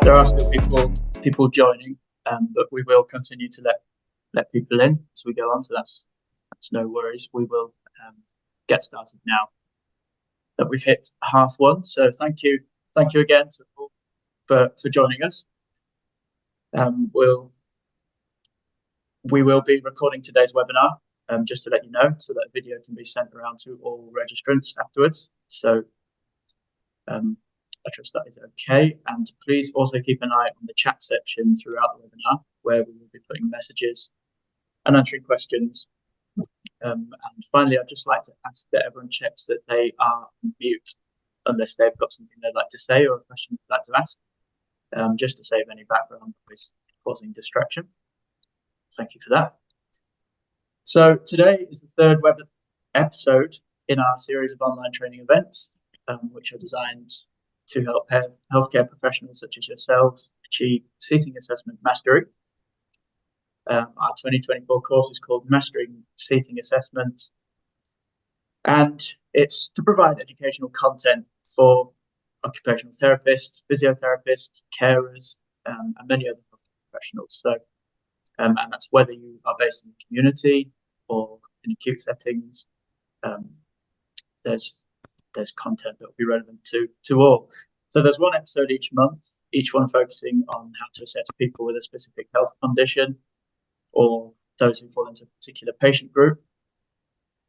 There are still people joining, but we will continue to let people in as we go on. So that's no worries. We will get started now that we've hit half one. So thank you again to all for joining us. We will be recording today's webinar, just to let you know, so that a video can be sent around to all registrants afterwards. So I trust that is okay. And please also keep an eye on the chat section throughout the webinar, where we will be putting messages and answering questions. And finally, I'd just like to ask that everyone checks that they are on mute, unless they've got something they'd like to say or a question they'd like to ask, just to save any background noise causing distraction. Thank you for that. So today is the third web episode in our series of online training events, which are designed to help healthcare professionals such as yourselves achieve seating assessment mastery. Our 2024 course is called Mastering Seating Assessment, and it's to provide educational content for occupational therapists, physiotherapists, carers, and many other healthcare professionals. So, and that's whether you are based in the community or in acute settings. There's content that will be relevant to all. So there's one episode each month, each one focusing on how to assess people with a specific health condition or those who fall into a particular patient group.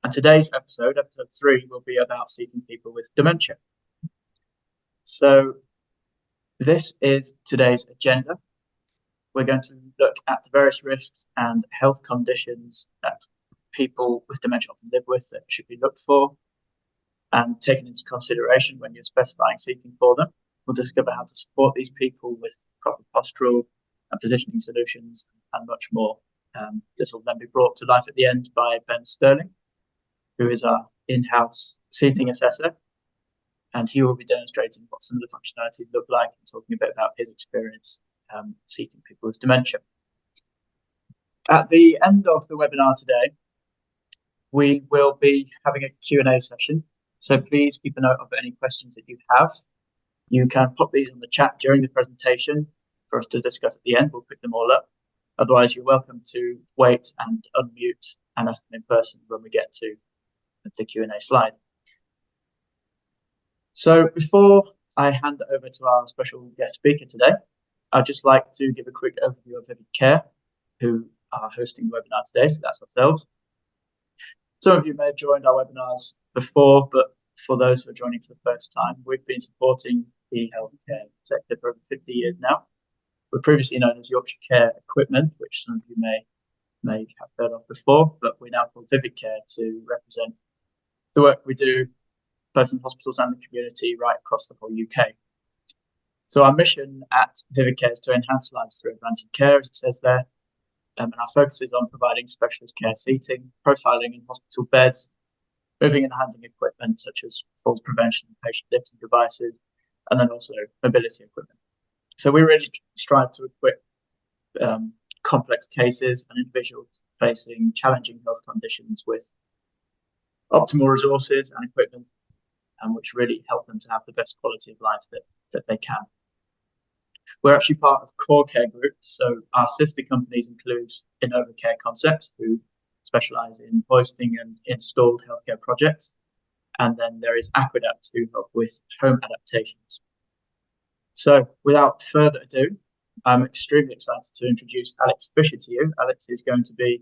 And today's episode 3, will be about seating people with dementia. So this is today's agenda. We're going to look at the various risks and health conditions that people with dementia often live with that should be looked for and taken into consideration when you're specifying seating for them. We'll discover how to support these people with proper postural and positioning solutions and much more. This will then be brought to life at the end by Ben Sterling, who is our in-house seating assessor, and he will be demonstrating what some of the functionalities look like and talking a bit about his experience seating people with dementia. At the end of the webinar today, we will be having a Q&A session. So please keep a note of any questions that you have. You can pop these on the chat during the presentation for us to discuss at the end. We'll pick them all up. Otherwise, you're welcome to wait and unmute and ask them in person when we get to the Q&A slide. So before I hand over to our special guest speaker today, I'd just like to give a quick overview of Vivid Care, who are hosting the webinar today. So that's ourselves. Some of you may have joined our webinars before, but for those who are joining for the first time, we've been supporting the healthcare sector for over 50 years now. We're previously known as Yorkshire Care Equipment, which some of you may have heard of before, but we're now called Vivid Care to represent the work we do both in hospitals and the community right across the whole UK. So our mission at Vivid Care is to enhance lives through advancing care, as it says there. And our focus is on providing specialist care seating, profiling in hospital beds, moving and handling equipment such as falls prevention, patient lifting devices, and then also mobility equipment. So we really strive to equip complex cases and individuals facing challenging health conditions with optimal resources and equipment, which really help them to have the best quality of life that they can. We're actually part of Core Care Group, so our sister companies include Innova Care Concepts, who specialise in hoisting and installed healthcare projects, and then there is Aquadapt, who help with home adaptations. So without further ado, I'm extremely excited to introduce Alex Fisher to you. Alex is going to be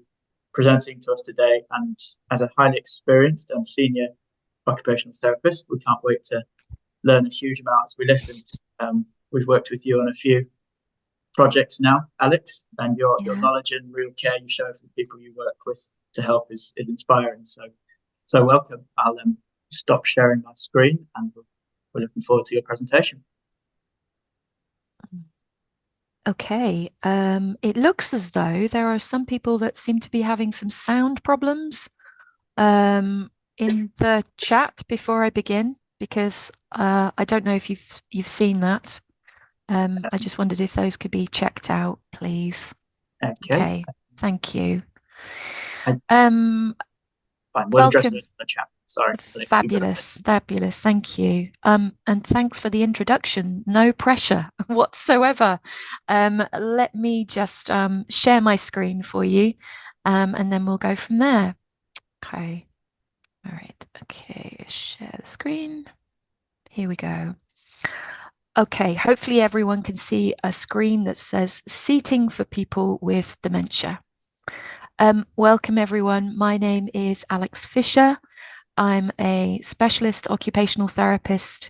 presenting to us today, and as a highly experienced and senior occupational therapist, we can't wait to learn a huge amount as we listen. We've worked with you on a few projects now, Alex, and your knowledge and real care you show for the people you work with to help is inspiring. So welcome. I'll stop sharing my screen, and we're looking forward to your presentation. Okay, it looks as though there are some people that seem to be having some sound problems in the chat before I begin, because I don't know if you've seen that. I just wondered if those could be checked out, please. Okay. Thank you. Fine, we'll address those in the chat. Sorry, I don't know if you got it. Fabulous, fabulous. Thank you. And thanks for the introduction. No pressure whatsoever. Let me just share my screen for you, and then we'll go from there. Okay. All right. Okay. Share the screen. Here we go. Okay. Hopefully everyone can see a screen that says seating for people with dementia. Welcome everyone. My name is Alex Fisher. I'm a specialist occupational therapist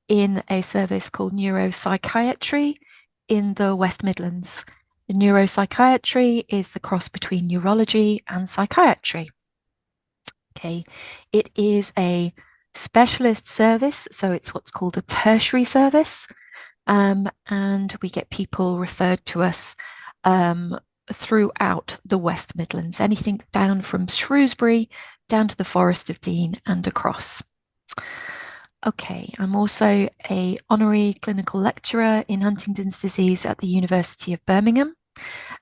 in a service called neuropsychiatry in the West Midlands. Neuropsychiatry is the cross between neurology and psychiatry. Okay, it is a specialist service, so it's what's called a tertiary service, and we get people referred to us throughout the West Midlands, anything down from Shrewsbury down to the Forest of Dean and across. Okay, I'm also a honorary clinical lecturer in Huntington's disease at the University of Birmingham,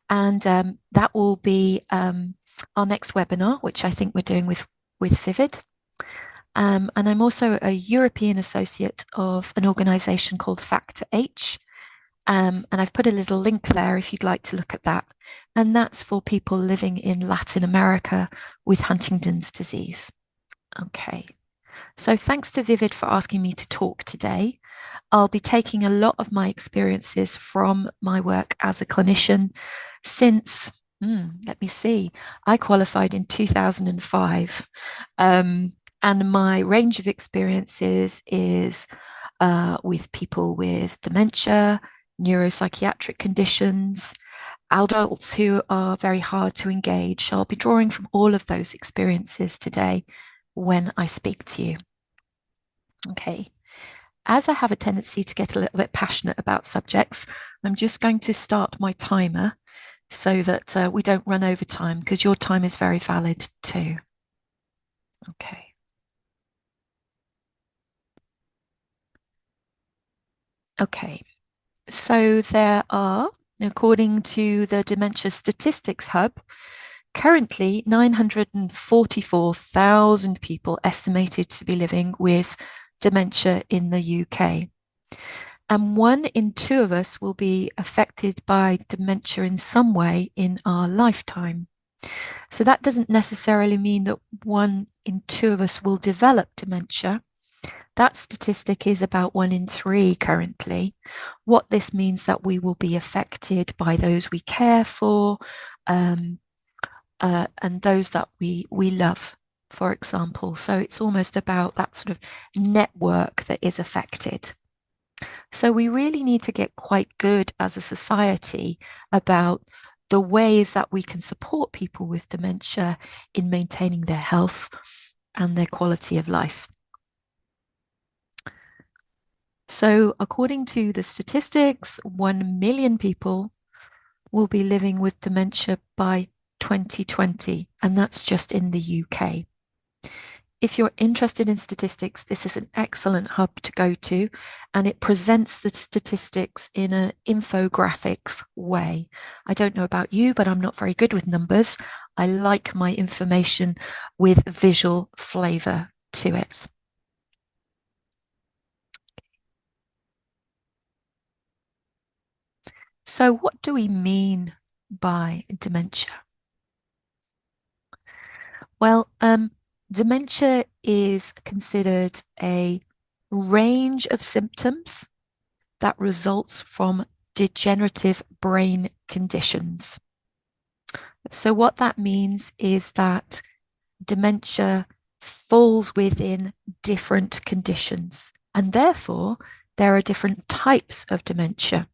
and that will be our next webinar, which I think we're doing with Vivid. And I'm also a European associate of an organisation called Factor H. And I've put a little link there if you'd like to look at that. And that's for people living in Latin America with Huntington's disease. Okay. So thanks to Vivid for asking me to talk today. I'll be taking a lot of my experiences from my work as a clinician since, let me see, I qualified in 2005. And my range of experiences is with people with dementia, neuropsychiatric conditions, adults who are very hard to engage. I'll be drawing from all of those experiences today when I speak to you. Okay. As I have a tendency to get a little bit passionate about subjects, I'm just going to start my timer so that we don't run over time, because your time is very valid too. Okay. Okay. So there are, according to the Dementia Statistics Hub, currently 944,000 people estimated to be living with dementia in the UK. And 1 in 2 of us will be affected by dementia in some way in our lifetime. So that doesn't necessarily mean that 1 in 2 of us will develop dementia. That statistic is about 1 in 3 currently. What this means that we will be affected by those we care for, and those that we love, for example. So it's almost about that sort of network that is affected. So we really need to get quite good as a society about the ways that we can support people with dementia in maintaining their health and their quality of life. So according to the statistics, 1 million people will be living with dementia by 2020, and that's just in the UK. If you're interested in statistics, this is an excellent hub to go to, and it presents the statistics in an infographics way. I don't know about you, but I'm not very good with numbers. I like my information with visual flavor to it. So what do we mean by dementia? Well, dementia is considered a range of symptoms that results from degenerative brain conditions. So what that means is that dementia falls within different conditions, and therefore there are different types of dementia.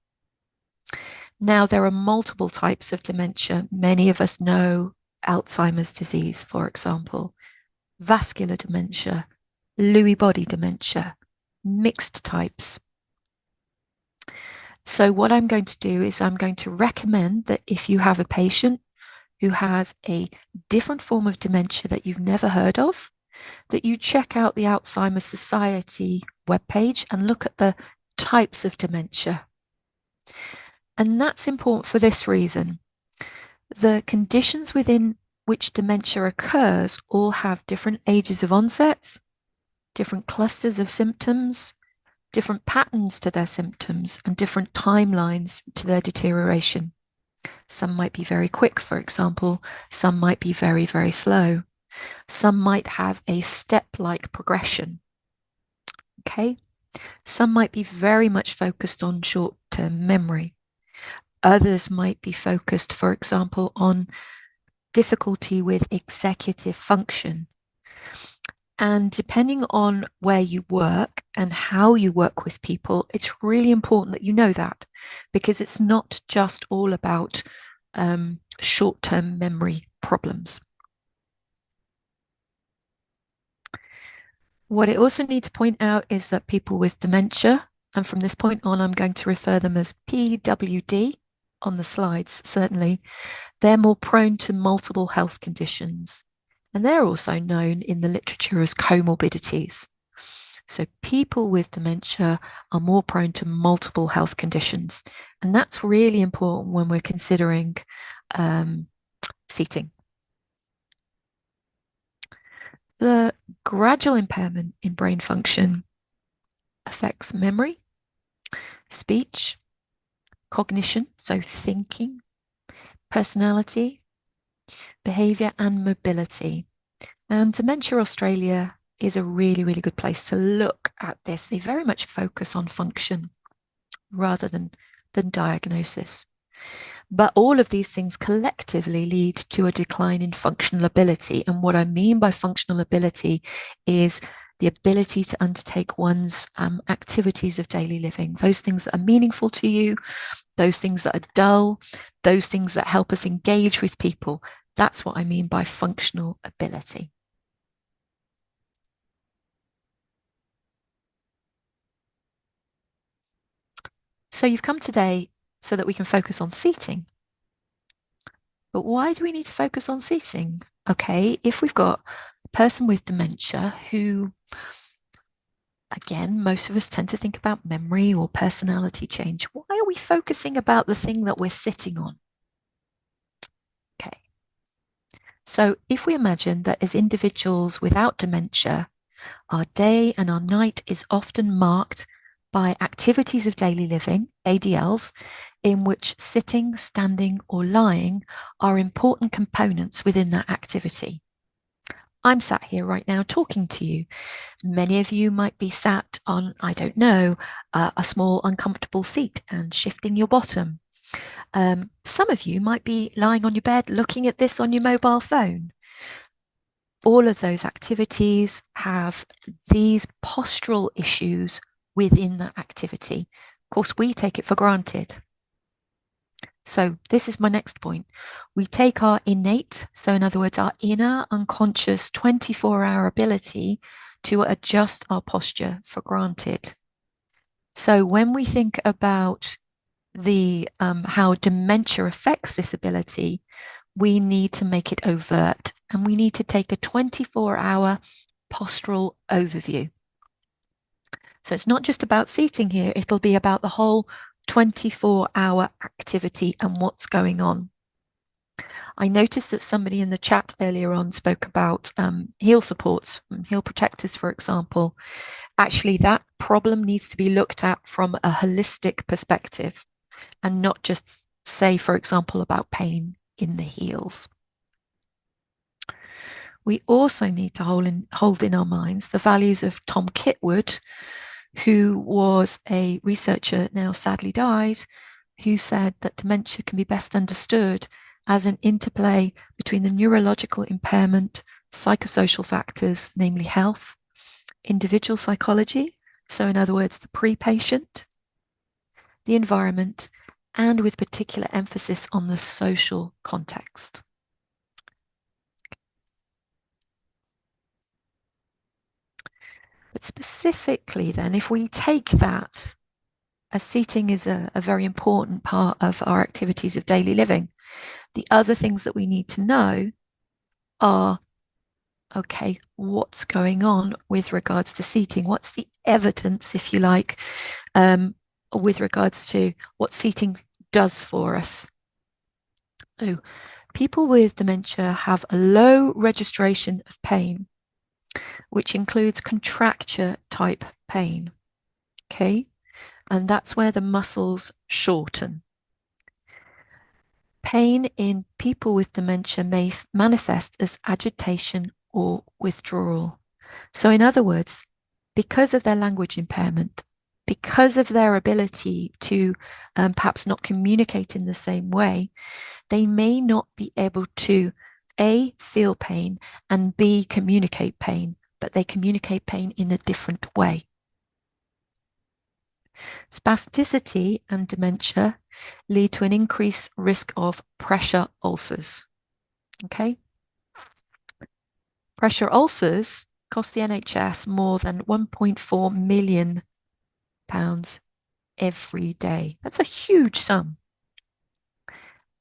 Now, there are multiple types of dementia. Many of us know Alzheimer's disease, for example, vascular dementia, Lewy body dementia, mixed types. So what I'm going to do is I'm going to recommend that if you have a patient who has a different form of dementia that you've never heard of, that you check out the Alzheimer's Society webpage and look at the types of dementia. And that's important for this reason. The conditions within which dementia occurs all have different ages of onset, different clusters of symptoms, different patterns to their symptoms, and different timelines to their deterioration. Some might be very quick, for example. Some might be very, very slow. Some might have a step-like progression. Okay. Some might be very much focused on short-term memory. Others might be focused, for example, on difficulty with executive function. And depending on where you work and how you work with people, it's really important that you know that, because it's not just all about short-term memory problems. What I also need to point out is that people with dementia, and from this point on, I'm going to refer them as PWD on the slides, certainly, they're more prone to multiple health conditions. And they're also known in the literature as comorbidities. So people with dementia are more prone to multiple health conditions. And that's really important when we're considering seating. The gradual impairment in brain function affects memory, speech, cognition, so thinking, personality, behavior, and mobility. And Dementia Australia is a really, really good place to look at this. They very much focus on function rather than diagnosis. But all of these things collectively lead to a decline in functional ability. And what I mean by functional ability is the ability to undertake one's activities of daily living, those things that are meaningful to you, those things that are dull, those things that help us engage with people. That's what I mean by functional ability. So you've come today so that we can focus on seating. But why do we need to focus on seating? Okay, if we've got a person with dementia who, again, most of us tend to think about memory or personality change, why are we focusing about the thing that we're sitting on? Okay, so if we imagine that as individuals without dementia, our day and our night is often marked by activities of daily living, ADLs, in which sitting, standing, or lying are important components within that activity. I'm sat here right now talking to you. Many of you might be sat on, I don't know, a small uncomfortable seat and shifting your bottom. Some of you might be lying on your bed looking at this on your mobile phone. All of those activities have these postural issues within that activity. Of course, we take it for granted. So this is my next point. We take our innate, so in other words, our inner unconscious 24-hour ability to adjust our posture for granted. So when we think about the how dementia affects this ability, we need to make it overt, and we need to take a 24-hour postural overview. So it's not just about seating here, it'll be about the whole 24-hour activity and what's going on. I noticed that somebody in the chat earlier on spoke about heel supports, heel protectors, for example. Actually, that problem needs to be looked at from a holistic perspective and not just say, for example, about pain in the heels. We also need to hold in our minds the values of Tom Kitwood, who was a researcher, now sadly died, who said that dementia can be best understood as an interplay between the neurological impairment, psychosocial factors, namely health, individual psychology, so in other words, the pre-patient, the environment, and with particular emphasis on the social context. But specifically then, if we take that, as seating is a very important part of our activities of daily living, the other things that we need to know are, okay, what's going on with regards to seating? What's the evidence, if you like, with regards to what seating does for us? So People with dementia have a low registration of pain, which includes contracture type pain. Okay. And that's where the muscles shorten. Pain in people with dementia may manifest as agitation or withdrawal. So, in other words, because of their language impairment, because of their ability to perhaps not communicate in the same way, they may not be able to A, feel pain, and B, communicate pain, but they communicate pain in a different way. Spasticity and dementia lead to an increased risk of pressure ulcers. Okay. Pressure ulcers cost the NHS more than £1.4 million every day. That's a huge sum.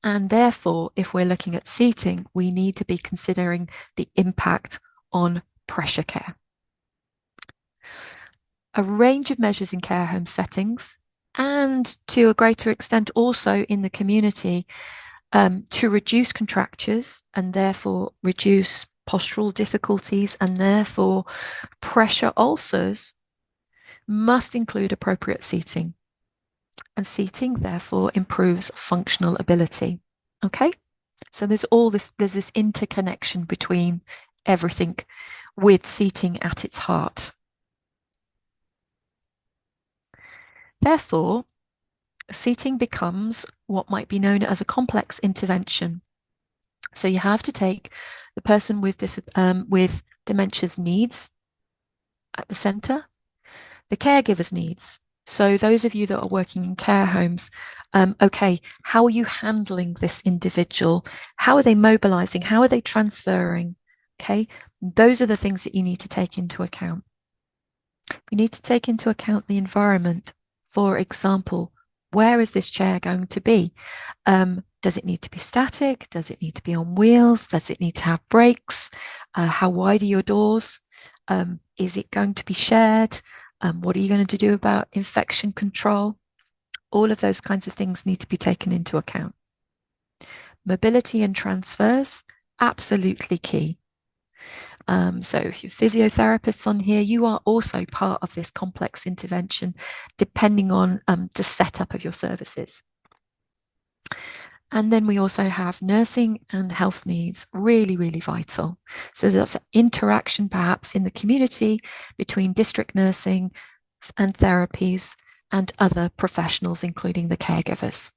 And therefore, if we're looking at seating, we need to be considering the impact on pressure care. A range of measures in care home settings and to a greater extent also in the community to reduce contractures and therefore reduce postural difficulties and therefore pressure ulcers must include appropriate seating. And seating therefore improves functional ability. Okay, so there's this interconnection between everything with seating at its heart. Therefore, seating becomes what might be known as a complex intervention. So you have to take the person with dementia's needs at the centre, the caregiver's needs. So those of you that are working in care homes, okay, how are you handling this individual? How are they mobilising? How are they transferring? Okay, those are the things that you need to take into account. You need to take into account the environment. For example, where is this chair going to be? Does it need to be static? Does it need to be on wheels? Does it need to have brakes? How wide are your doors? Is it going to be shared? What are you going to do about infection control? All of those kinds of things need to be taken into account. Mobility and transfers, absolutely key. So if you're physiotherapists on here, you are also part of this complex intervention, depending on the setup of your services. And then we also have nursing and health needs, really, really vital. So there's interaction perhaps in the community between district nursing and therapies and other professionals, including the caregivers.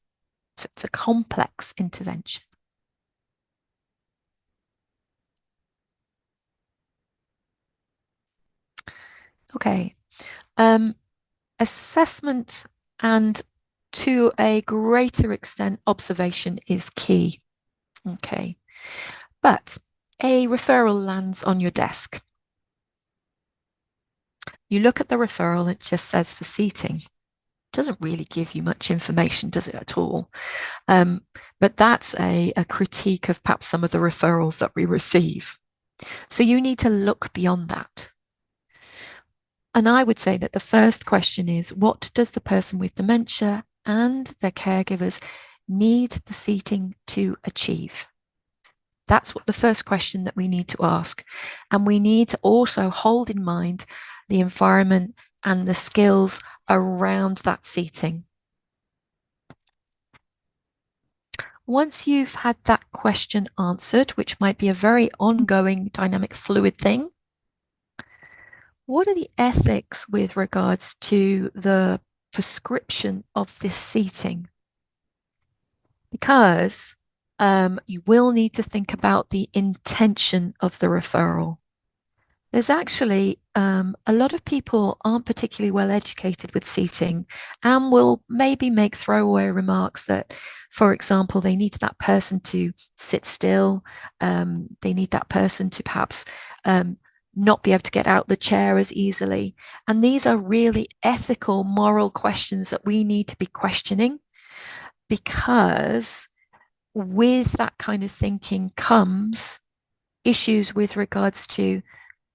So it's a complex intervention. Okay. Assessment and to a greater extent, observation is key. Okay. But a referral lands on your desk. You look at the referral, it just says for seating. It doesn't really give you much information, does it at all? But that's a critique of perhaps some of the referrals that we receive. So you need to look beyond that. And I would say that the first question is, what does the person with dementia and their caregivers need the seating to achieve? That's what the first question that we need to ask. And we need to also hold in mind the environment and the skills around that seating. Once you've had that question answered, which might be a very ongoing, dynamic, fluid thing, what are the ethics with regards to the prescription of this seating? Because you will need to think about the intention of the referral. There's actually a lot of people aren't particularly well educated with seating and will maybe make throwaway remarks that, for example, they need that person to sit still. They need that person to perhaps not be able to get out the chair as easily. And these are really ethical, moral questions that we need to be questioning, because with that kind of thinking comes issues with regards to,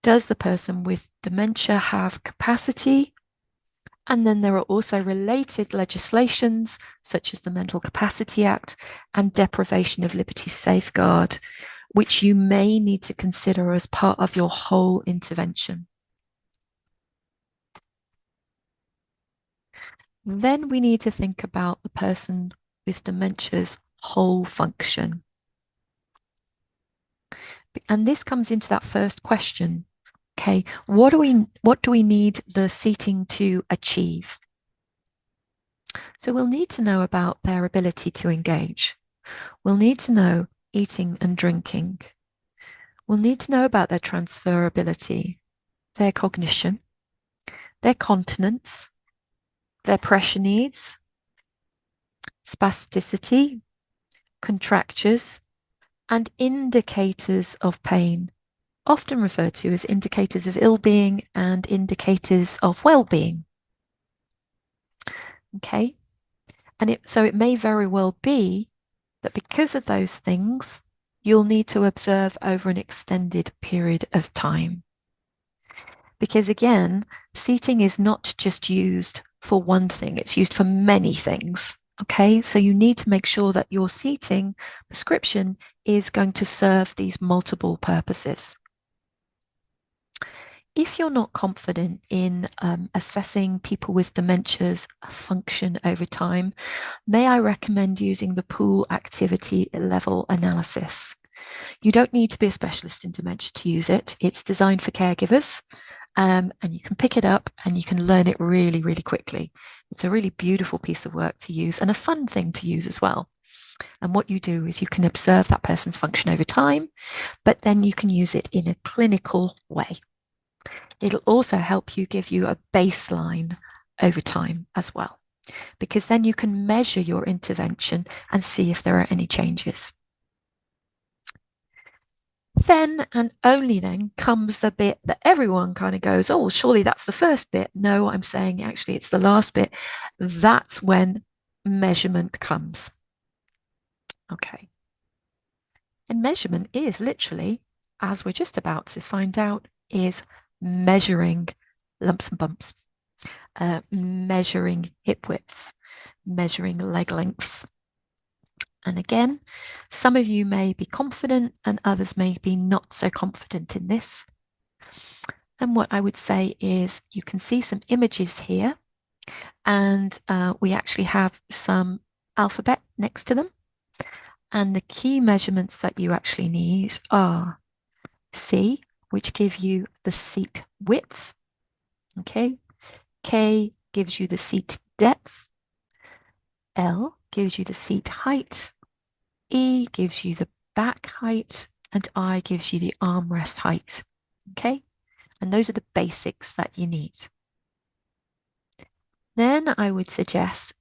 does the person with dementia have capacity And then there are also related legislations, such as the Mental Capacity Act and Deprivation of Liberty Safeguard, which you may need to consider as part of your whole intervention. Then we need to think about the person with dementia's whole function. And this comes into that first question. Okay, what do we need the seating to achieve? So we'll need to know about their ability to engage. We'll need to know eating and drinking. We'll need to know about their transferability, their cognition, their continence, their pressure needs, spasticity, contractures, and indicators of pain, often referred to as indicators of ill-being and indicators of well-being. Okay, and so it may very well be that because of those things, you'll need to observe over an extended period of time. Because again, seating is not just used for one thing, it's used for many things. Okay, so you need to make sure that your seating prescription is going to serve these multiple purposes. If you're not confident in assessing people with dementia's function over time, may I recommend using the pool activity level analysis. You don't need to be a specialist in dementia to use it. It's designed for caregivers, and you can pick it up and you can learn it really, really quickly. It's a really beautiful piece of work to use and a fun thing to use as well. And what you do is you can observe that person's function over time, but then you can use it in a clinical way. It'll also help you give you a baseline over time as well, because then you can measure your intervention and see if there are any changes. Then and only then comes the bit that everyone kind of goes, oh, surely that's the first bit. No, I'm saying actually it's the last bit. That's when measurement comes. Okay. And measurement is literally, as we're just about to find out, is measuring lumps and bumps, measuring hip widths, measuring leg lengths. And again, some of you may be confident and others may be not so confident in this. And what I would say is you can see some images here, and we actually have some alphabet next to them. And the key measurements that you actually need are C, which give you the seat width. Okay. K gives you the seat depth. L gives you the seat height. E gives you the back height. And I gives you the armrest height. Okay. And those are the basics that you need. Then I would suggest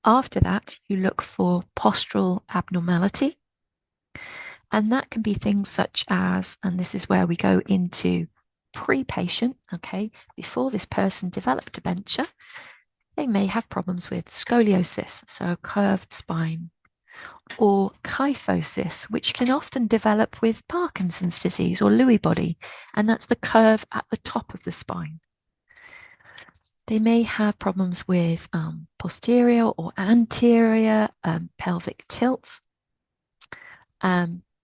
after that, you look for postural abnormality. And that can be things such as, and this is where we go into pre-patient, okay, before this person developed dementia, they may have problems with scoliosis, so a curved spine, or kyphosis, which can often develop with Parkinson's disease or Lewy body, and that's the curve at the top of the spine. They may have problems with posterior or anterior pelvic tilt.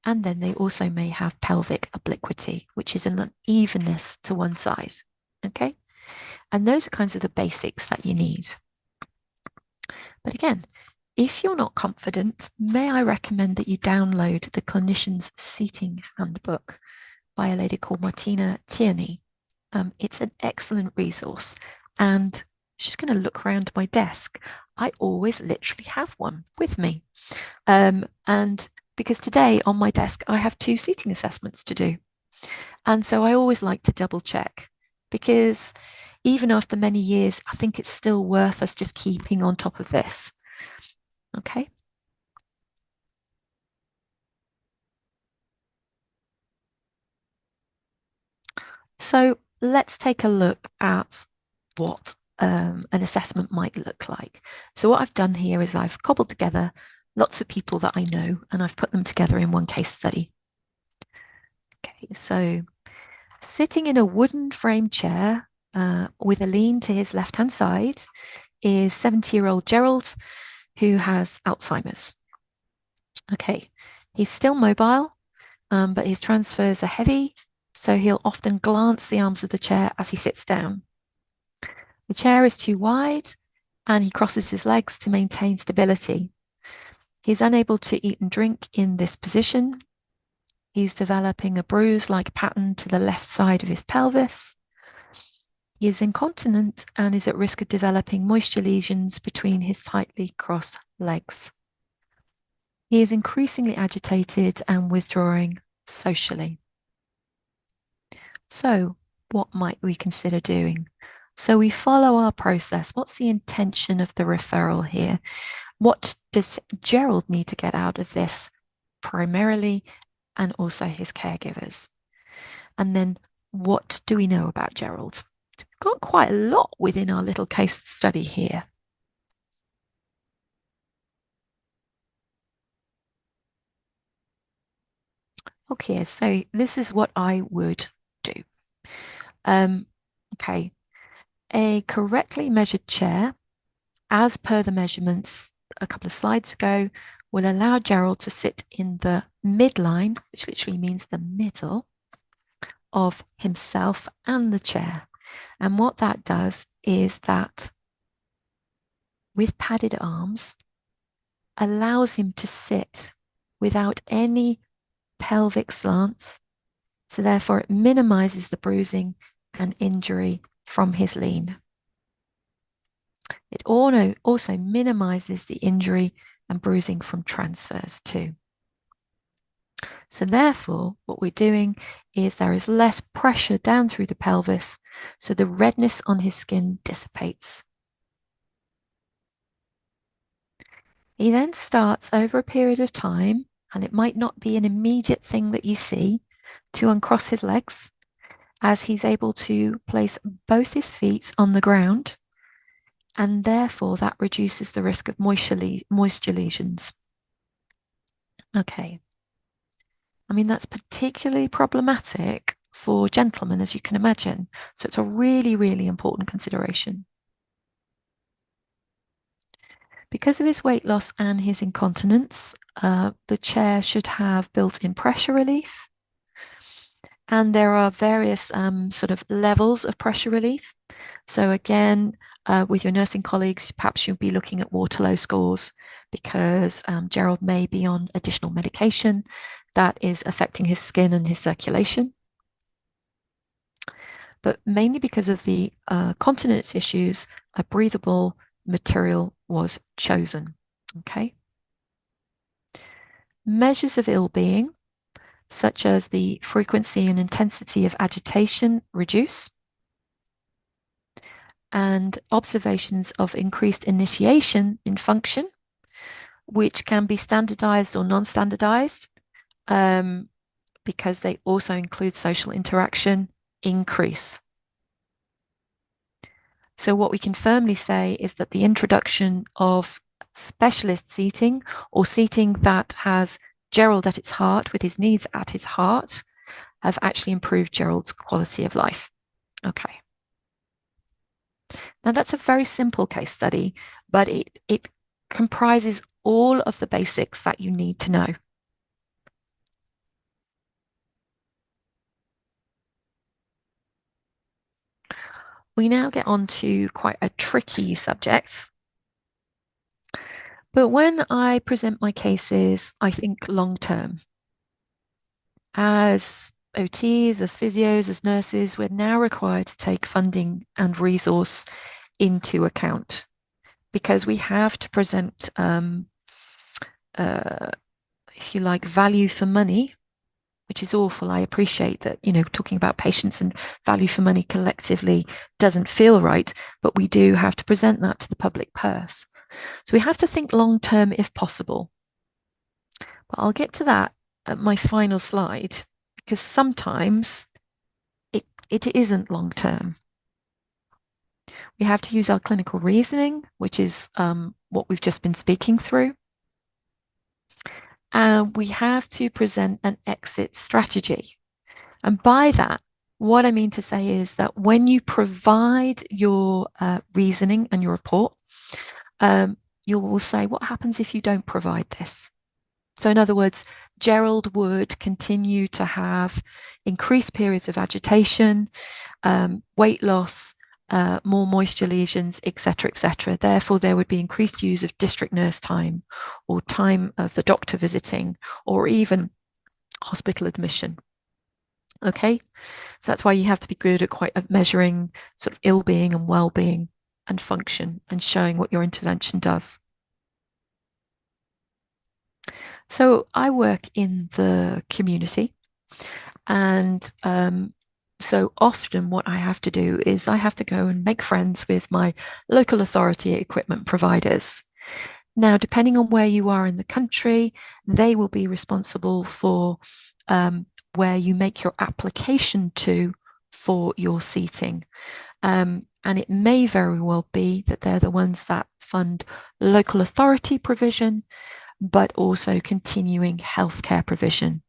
And then they also may have pelvic obliquity, which is an unevenness to one side. Okay. And those are kinds of the basics that you need. But again, if you're not confident, may I recommend that you download the Clinician's Seating Handbook by a lady called Martina Tierney. It's an excellent resource. And she's going to look around my desk. I always literally have one with me. And because today on my desk, I have 2 seating assessments to do. And so I always like to double check, because even after many years, I think it's still worth us just keeping on top of this. Okay. So let's take a look at what an assessment might look like. So what I've done here is I've cobbled together lots of people that I know, and I've put them together in one case study. Okay, so sitting in a wooden frame chair with a lean to his left-hand side is 70-year-old Gerald, who has Alzheimer's. Okay, he's still mobile, but his transfers are heavy, so he'll often glance the arms of the chair as he sits down. The chair is too wide, and he crosses his legs to maintain stability. He's unable to eat and drink in this position. He's developing a bruise-like pattern to the left side of his pelvis. He is incontinent and is at risk of developing moisture lesions between his tightly crossed legs. He is increasingly agitated and withdrawing socially. So, what might we consider doing? So we follow our process. What's the intention of the referral here? What does Gerald need to get out of this primarily, and also his caregivers? And then what do we know about Gerald? We've got quite a lot within our little case study here. Okay, so this is what I would do. Okay, a correctly measured chair, as per the measurements a couple of slides ago, will allow Gerald to sit in the midline, which literally means the middle of himself and the chair. And what that does is that, with padded arms, allows him to sit without any pelvic slants. So therefore it minimizes the bruising and injury from his lean. It also minimizes the injury and bruising from transfers too. So therefore, what we're doing is there is less pressure down through the pelvis, so the redness on his skin dissipates. He then starts over a period of time, and it might not be an immediate thing that you see, to uncross his legs as he's able to place both his feet on the ground, and therefore that reduces the risk of moisture lesions. Okay. I mean, that's particularly problematic for gentlemen, as you can imagine. So it's a really, really important consideration. Because of his weight loss and his incontinence, the chair should have built-in pressure relief. And there are various sort of levels of pressure relief. So again, with your nursing colleagues, perhaps you'll be looking at Waterlow scores, because Gerald may be on additional medication that is affecting his skin and his circulation. But mainly because of the continence issues, a breathable material was chosen. Okay. Measures of ill-being, such as the frequency and intensity of agitation, reduce. And observations of increased initiation in function, which can be standardized or non-standardized, because they also include social interaction, increase. So what we can firmly say is that the introduction of specialist seating, or seating that has Gerald at its heart, with his needs at his heart, have actually improved Gerald's quality of life. Okay. Now that's a very simple case study, but it comprises all of the basics that you need to know. We now get on to quite a tricky subject. But when I present my cases, I think long term. As OTs, as physios, as nurses, we're now required to take funding and resource into account, because we have to present, if you like, value for money, which is awful. I appreciate that, talking about patients and value for money collectively doesn't feel right, but we do have to present that to the public purse. So we have to think long term if possible. But I'll get to that at my final slide, because sometimes it isn't long term. We have to use our clinical reasoning, which is what we've just been speaking through. And we have to present an exit strategy. And by that, What I mean to say is that when you provide your reasoning and your report, you will say, what happens if you don't provide this? So, in other words, Gerald would continue to have increased periods of agitation, weight loss, more moisture lesions, etc., etc. Therefore, there would be increased use of district nurse time or time of the doctor visiting or even hospital admission. Okay, so that's why you have to be good at measuring sort of ill-being and well-being and function and showing what your intervention does. So I work in the community, and so often what I have to do is I have to go and make friends with my local authority equipment providers. Now, depending on where you are in the country, they will be responsible for where you make your application to for your seating. And it may very well be that they're the ones that fund local authority provision, but also continuing healthcare provision.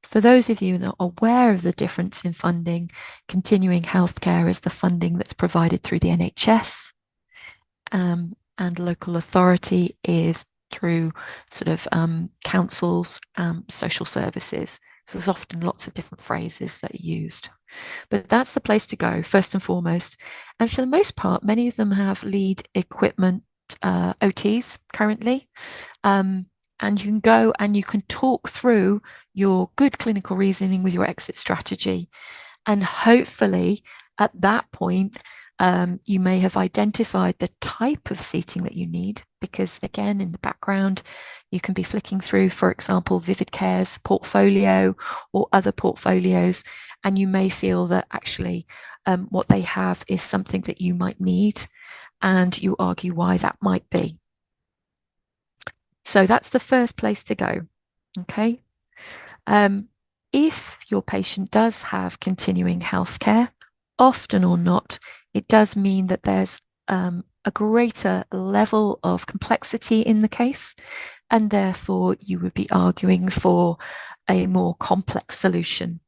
For those of you not aware of the difference in funding, continuing healthcare is the funding that's provided through the NHS, and local authority is through sort of councils, social services. So there's often lots of different phrases that are used. But that's the place to go, first and foremost. And for the most part, many of them have lead equipment OTs currently. And you can go and you can talk through your good clinical reasoning with your exit strategy. And hopefully, at that point, you may have identified the type of seating that you need, because again, in the background, you can be flicking through, for example, Vivid Care's portfolio or other portfolios, and you may feel that actually what they have is something that you might need, and you argue why that might be. So that's the first place to go. Okay. If your patient does have continuing healthcare, often or not, it does mean that there's a greater level of complexity in the case, and therefore you would be arguing for a more complex solution.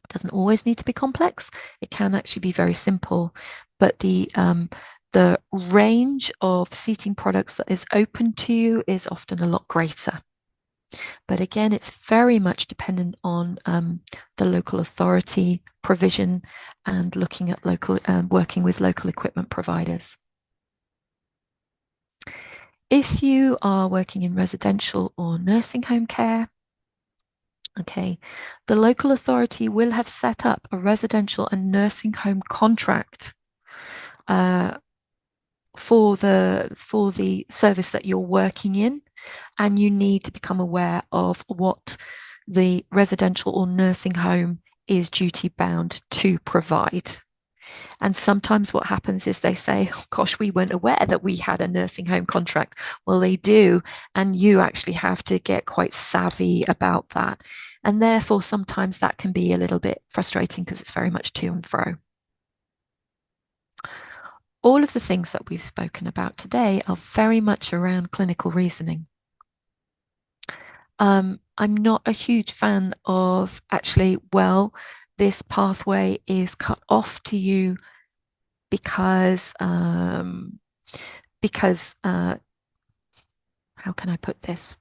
It doesn't always need to be complex. It can actually be very simple, but the range of seating products that is open to you is often a lot greater. But again, it's very much dependent on the local authority provision and looking at working with local equipment providers. If you are working in residential or nursing home care, okay, the local authority will have set up a residential and nursing home contract for the service that you're working in, and you need to become aware of what the residential or nursing home is duty bound to provide. And sometimes what happens is they say, oh, gosh, we weren't aware that we had a nursing home contract. Well, they do. And you actually have to get quite savvy about that. And therefore, sometimes that can be a little bit frustrating because it's very much to and fro. All of the things that we've spoken about today are very much around clinical reasoning. I'm not a huge fan of actually, well, this pathway is cut off to you because how can I put this?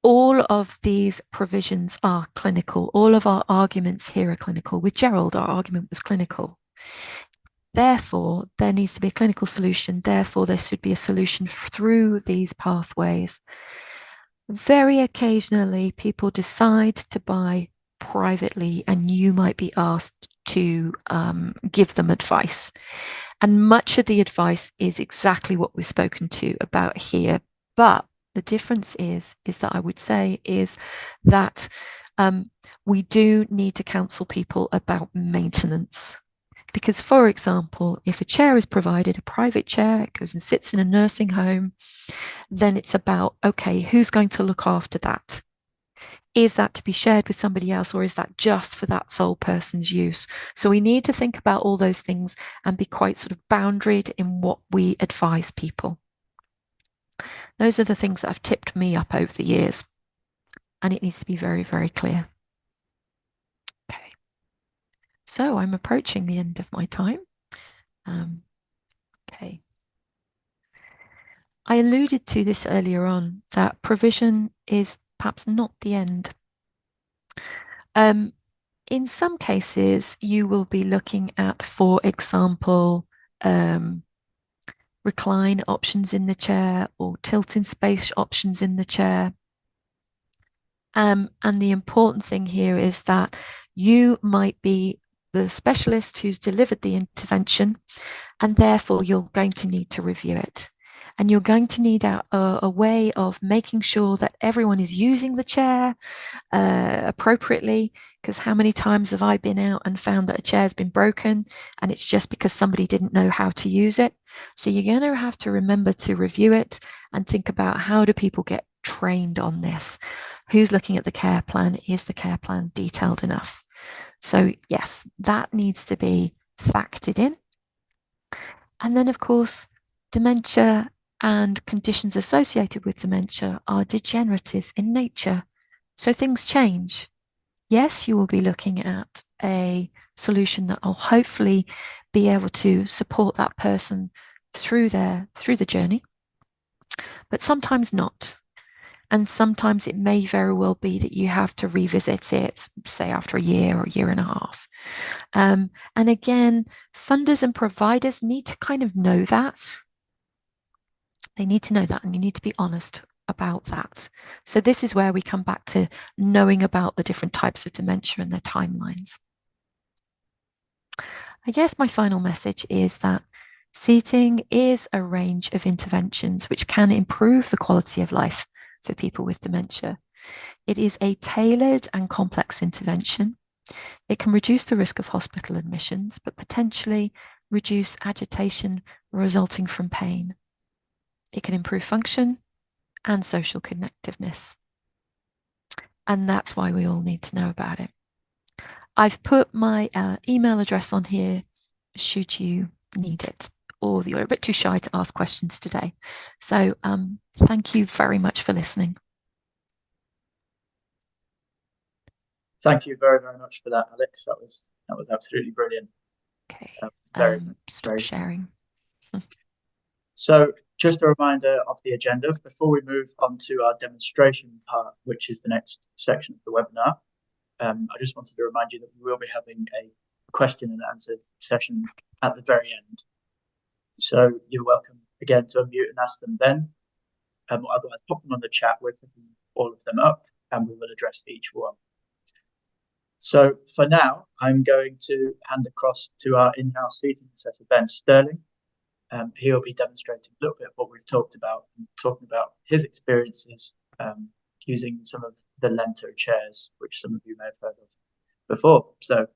All of these provisions are clinical. All of our arguments here are clinical. With Gerald, our argument was clinical. Therefore, there needs to be a clinical solution. Therefore, there should be a solution through these pathways. Very occasionally, people decide to buy privately, and you might be asked to give them advice. And much of the advice is exactly what we've spoken to about here. But the difference is that I would say is that we do need to counsel people about maintenance. Because, for example, if a chair is provided, a private chair, it goes and sits in a nursing home, then it's about, okay, who's going to look after that? Is that to be shared with somebody else, or is that just for that sole person's use? So we need to think about all those things and be quite sort of boundaried in what we advise people. Those are the things that have tipped me up over the years, and it needs to be very, very clear. So I'm approaching the end of my time. Okay. I alluded to this earlier on, that provision is perhaps not the end. In some cases, you will be looking at, for example, recline options in the chair or tilt in space options in the chair. And the important thing here is that you might be the specialist who's delivered the intervention, and therefore you're going to need to review it. And you're going to need a way of making sure that everyone is using the chair appropriately, because how many times have I been out and found that a chair's been broken and it's just because somebody didn't know how to use it? So you're going to have to remember to review it and think about, how do people get trained on this? Who's looking at the care plan? Is the care plan detailed enough? So yes, that needs to be factored in. And then, of course, dementia and conditions associated with dementia are degenerative in nature. So things change. Yes, you will be looking at a solution that will hopefully be able to support that person through the journey, but sometimes not. And sometimes it may very well be that you have to revisit it, say after a year or a year and a half. And again, funders and providers need to kind of know that. They need to know that, and you need to be honest about that. So this is where we come back to knowing about the different types of dementia and their timelines. I guess my final message is that seating is a range of interventions which can improve the quality of life for people with dementia. It is a tailored and complex intervention. It can reduce the risk of hospital admissions, but potentially reduce agitation resulting from pain. It can improve function and social connectiveness. And that's why we all need to know about it. I've put my email address on here should you need it, or you're a bit too shy to ask questions today. So thank you very much for listening. Thank you very, very much for that, Alex. That was absolutely brilliant. Okay. Stop very sharing. So just a reminder of the agenda before we move on to our demonstration part, which is the next section of the webinar. I just wanted to remind you that we will be having a question and answer session at the very end. So you're welcome again to unmute and ask them then. Otherwise, pop them on the chat. We're picking all of them up and we will address each one. So for now, I'm going to hand across to our in-house seating assessor, Ben Sterling. He'll be demonstrating a little bit of what we've talked about, and talking about his experiences using some of the Lento chairs, which some of you may have heard of before. So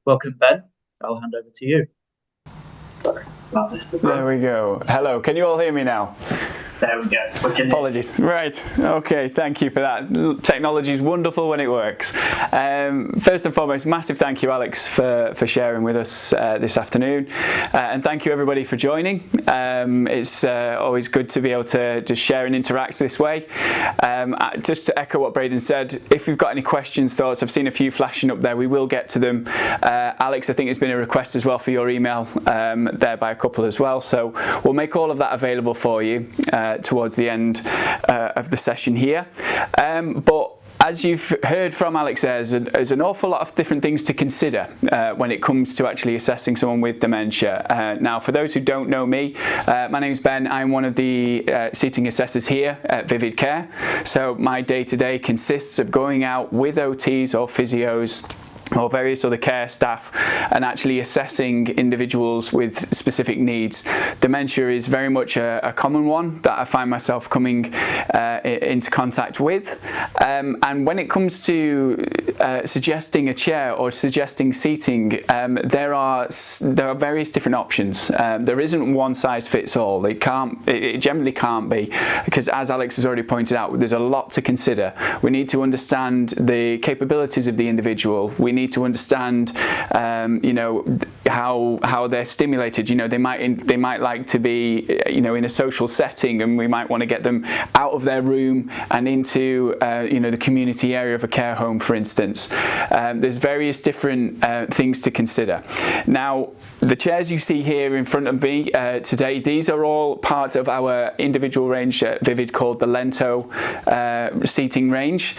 welcome, Ben. I'll hand over to you. Sorry about this. There we go. Hello, can you all hear me now? There we go. Apologies. Right. Okay. Thank you for that. Technology is wonderful when it works. First and foremost, massive thank you, Alex, for sharing with us this afternoon, and thank you everybody for joining. It's always good to be able to just share and interact this way. Just to echo what Braden said, if you've got any questions, thoughts, I've seen a few flashing up there. We will get to them. Alex, I think it's been a request as well for your email there by a couple as well. So we'll make all of that available for you towards the end of the session here. But as you've heard from Alex, there's an awful lot of different things to consider when it comes to actually assessing someone with dementia. Now, for those who don't know me, my name's Ben. I'm one of the seating assessors here at Vivid Care. So my day-to-day consists of going out with OTs or physios or various other care staff and actually assessing individuals with specific needs. Dementia is very much a common one that I find myself coming into contact with. And when it comes to suggesting a chair or suggesting seating, there are various different options. There isn't one size fits all. It generally can't be, because as Alex has already pointed out, there's a lot to consider. We need to understand the capabilities of the individual. We need to understand, you know, how they're stimulated. You know, they might like to be, you know, in a social setting, and we might want to get them out of their room and into, you know, the community area of a care home, for instance. There's various different things to consider. Now, the chairs you see here in front of me today, these are all parts of our individual range at Vivid called the Lento seating range.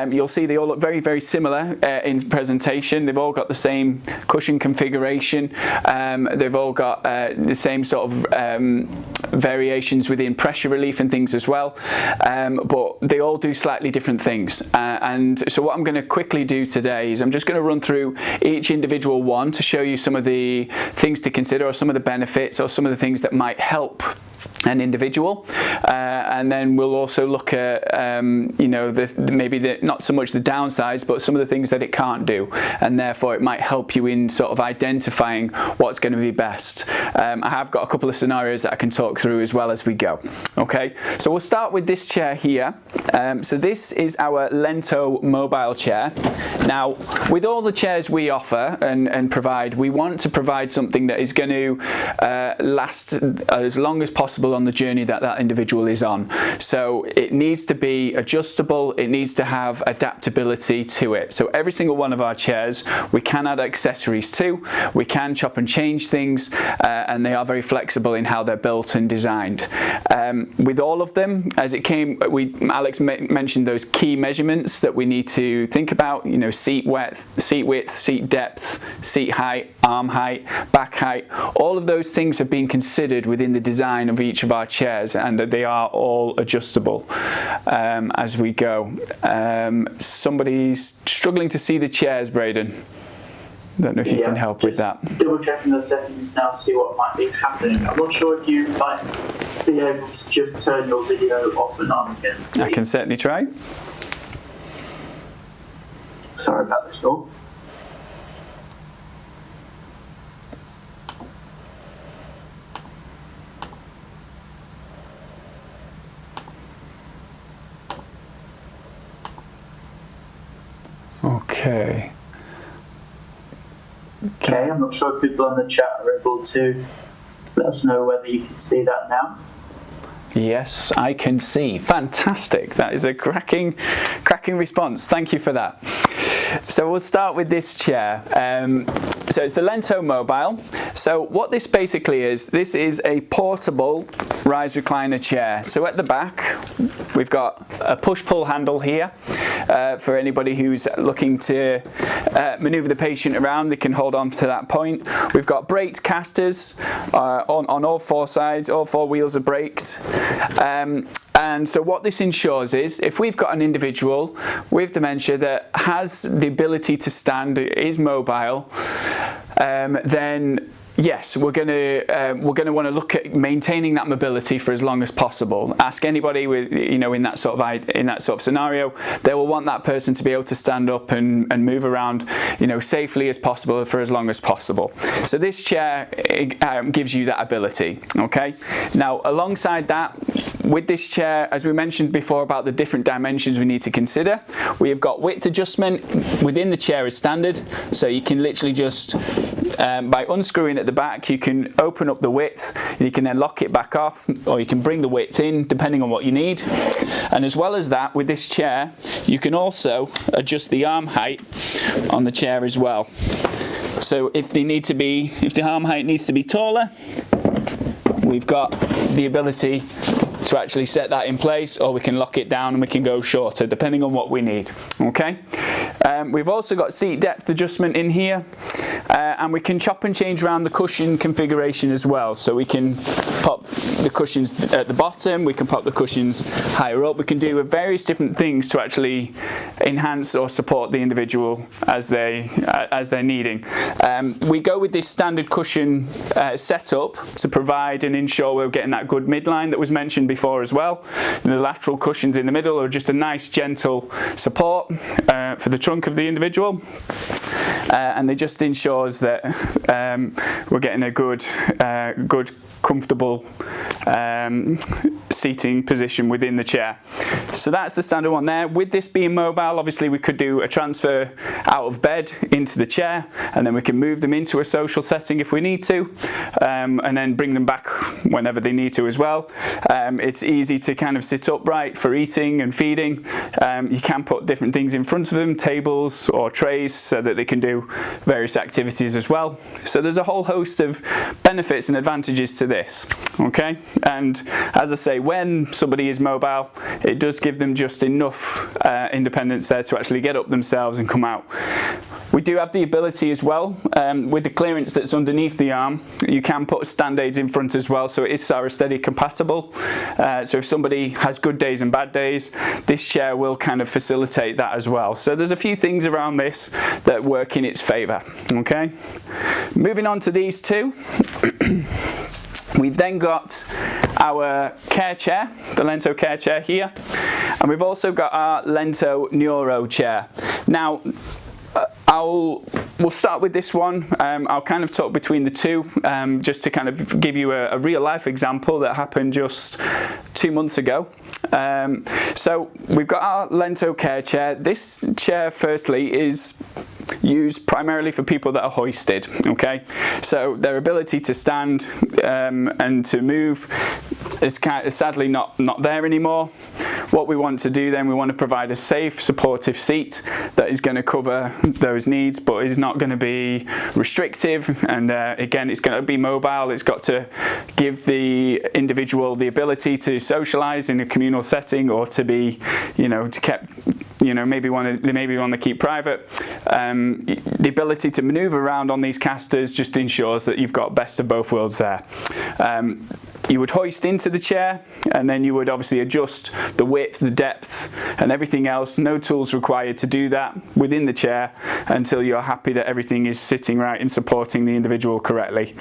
You'll see they all look very, very similar in presentation. They've all got the same cushion configuration. They've all got the same sort of variations within pressure relief and things as well, but they all do slightly different things. And so what I'm going to quickly do today is I'm just going to run through each individual one to show you some of the things to consider, or some of the benefits, or some of the things that might help an individual, and then we'll also look at you know, maybe not so much the downsides, but some of the things that it can't do, and therefore it might help you in sort of identifying what's going to be best. I have got a couple of scenarios that I can talk through as well as we go. Okay, so we'll start with this chair here. So this is our Lento mobile chair. Now, with all the chairs we offer and provide, we want to provide something that is going to last as long as possible on the journey that that individual is on. So it needs to be adjustable, it needs to have adaptability to it. So every single one of our chairs we can add accessories to, we can chop and change things, and they are very flexible in how they're built and designed. With all of them, as it came, Alex mentioned those key measurements that we need to think about, you know, seat width, seat depth, seat height, arm height, back height. All of those things have been considered within the design of each of our chairs, and that they are all adjustable as we go. Somebody's struggling to see the chairs, Braden. Don't know if you can help with that. Double checking the settings now to see what might be happening. I'm not sure if you might be able to just turn your video off and on again. Please. I can certainly try. Sorry about this all. Okay. Okay, I'm not sure if people in the chat are able to let us know whether you can see that now. Yes, I can see. Fantastic. That is a cracking response. Thank you for that. So we'll start with this chair. So it's the Lento Mobile. So what this basically is, this is a portable rise recliner chair. So at the back, we've got a push-pull handle here for anybody who's looking to maneuver the patient around. They can hold on to that point. We've got braked casters on all four sides. All four wheels are braked. And so what this ensures is, if we've got an individual with dementia that has the ability to stand, is mobile, then yes, we're going to want to look at maintaining that mobility for as long as possible. Ask anybody with, you know, in that sort of scenario, they will want that person to be able to stand up and move around, you know, safely as possible for as long as possible. So this chair gives you that ability. Okay. Now, alongside that, with this chair, as we mentioned before about the different dimensions we need to consider, we have got width adjustment within the chair as standard. So you can literally just by unscrewing at the back, you can open up the width, you can then lock it back off, or you can bring the width in depending on what you need. And as well as that, with this chair, you can also adjust the arm height on the chair as well. So if the arm height needs to be taller, we've got the ability to actually set that in place, or we can lock it down and we can go shorter depending on what we need. Okay. We've also got seat depth adjustment in here, and we can chop and change around the cushion configuration as well. So we can pop the cushions at the bottom, we can pop the cushions higher up, we can do various different things to actually enhance or support the individual as they're needing. We go with this standard cushion setup to provide and ensure we're getting that good midline that was mentioned before as well. And the lateral cushions in the middle are just a nice gentle support for the trunk of the individual, and it just ensures that we're getting a good comfortable seating position within the chair. So that's the standard one there. With this being mobile, obviously we could do a transfer out of bed into the chair, and then we can move them into a social setting if we need to, and then bring them back whenever they need to as well. It's easy to kind of sit upright for eating and feeding. You can put different things in front of them, tables or trays, so that they can do various activities as well. So there's a whole host of benefits and advantages to this, okay? And as I say, when somebody is mobile, it does give them just enough independence there to actually get up themselves and come out. We do have the ability as well, with the clearance that's underneath the arm, you can put stand aids in front as well, so it is Steady compatible. So if somebody has good days and bad days, this chair will kind of facilitate that as well. So there's a few things around this that work in its favour, okay? Moving on to these two. We've then got our care chair, the Lento care chair here, and we've also got our Lento Neuro chair. Now, we'll start with this one. I'll kind of talk between the two, just to kind of give you a real life example that happened just 2 months ago. So we've got our Lento care chair. This chair, firstly, is used primarily for people that are hoisted, okay? So their ability to stand and to move is sadly not there anymore. What we want to do then, we want to provide a safe, supportive seat that is going to cover those needs, but is not going to be restrictive, and again, it's going to be mobile. It's got to give the individual the ability to socialize in a communal setting, or to be, maybe want to keep private. The ability to maneuver around on these casters just ensures that you've got best of both worlds there. You would hoist into the chair, and then you would obviously adjust the width, the depth, and everything else. No tools required to do that within the chair until you're happy that everything is sitting right and supporting the individual correctly.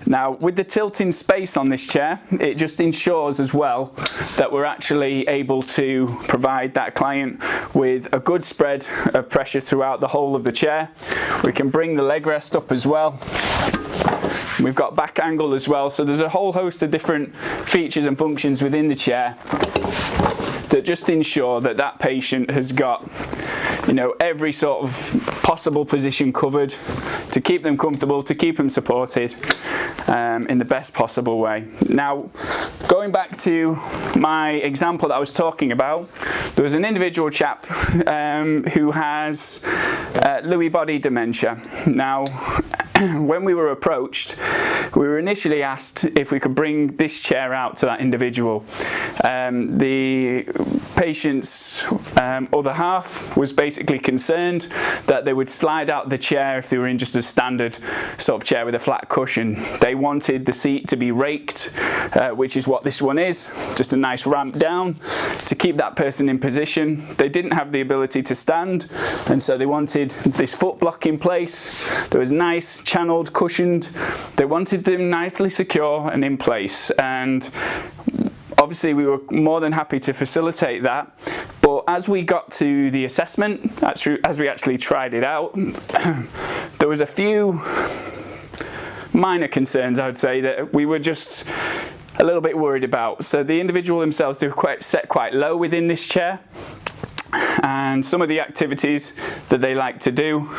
Now, with the tilting space on this chair, it just ensures as well that we're actually able to provide that client with a good spread of pressure throughout the whole of the chair. We can bring the leg rest up as well. We've got back angle as well, so there's a whole host of different features and functions within the chair that just ensure that that patient has got, every sort of possible position covered to keep them comfortable, to keep them supported in the best possible way. Now, going back to my example that I was talking about, there was an individual chap who has Lewy body dementia. Now, when we were approached, we were initially asked if we could bring this chair out to that individual. The patient's other half was basically concerned that they would slide out the chair if they were in just a standard sort of chair with a flat cushion. They wanted the seat to be raked, which is what this one is, just a nice ramp down to keep that person in position. They didn't have the ability to stand, and so they wanted this foot block in place. There was nice channeled, cushioned. They wanted them nicely secure and in place, and obviously we were more than happy to facilitate that. But as we got to the assessment, as we actually tried it out, there was a few minor concerns, I would say, that we were just a little bit worried about. So the individual themselves, they were set quite low within this chair, and some of the activities that they like to do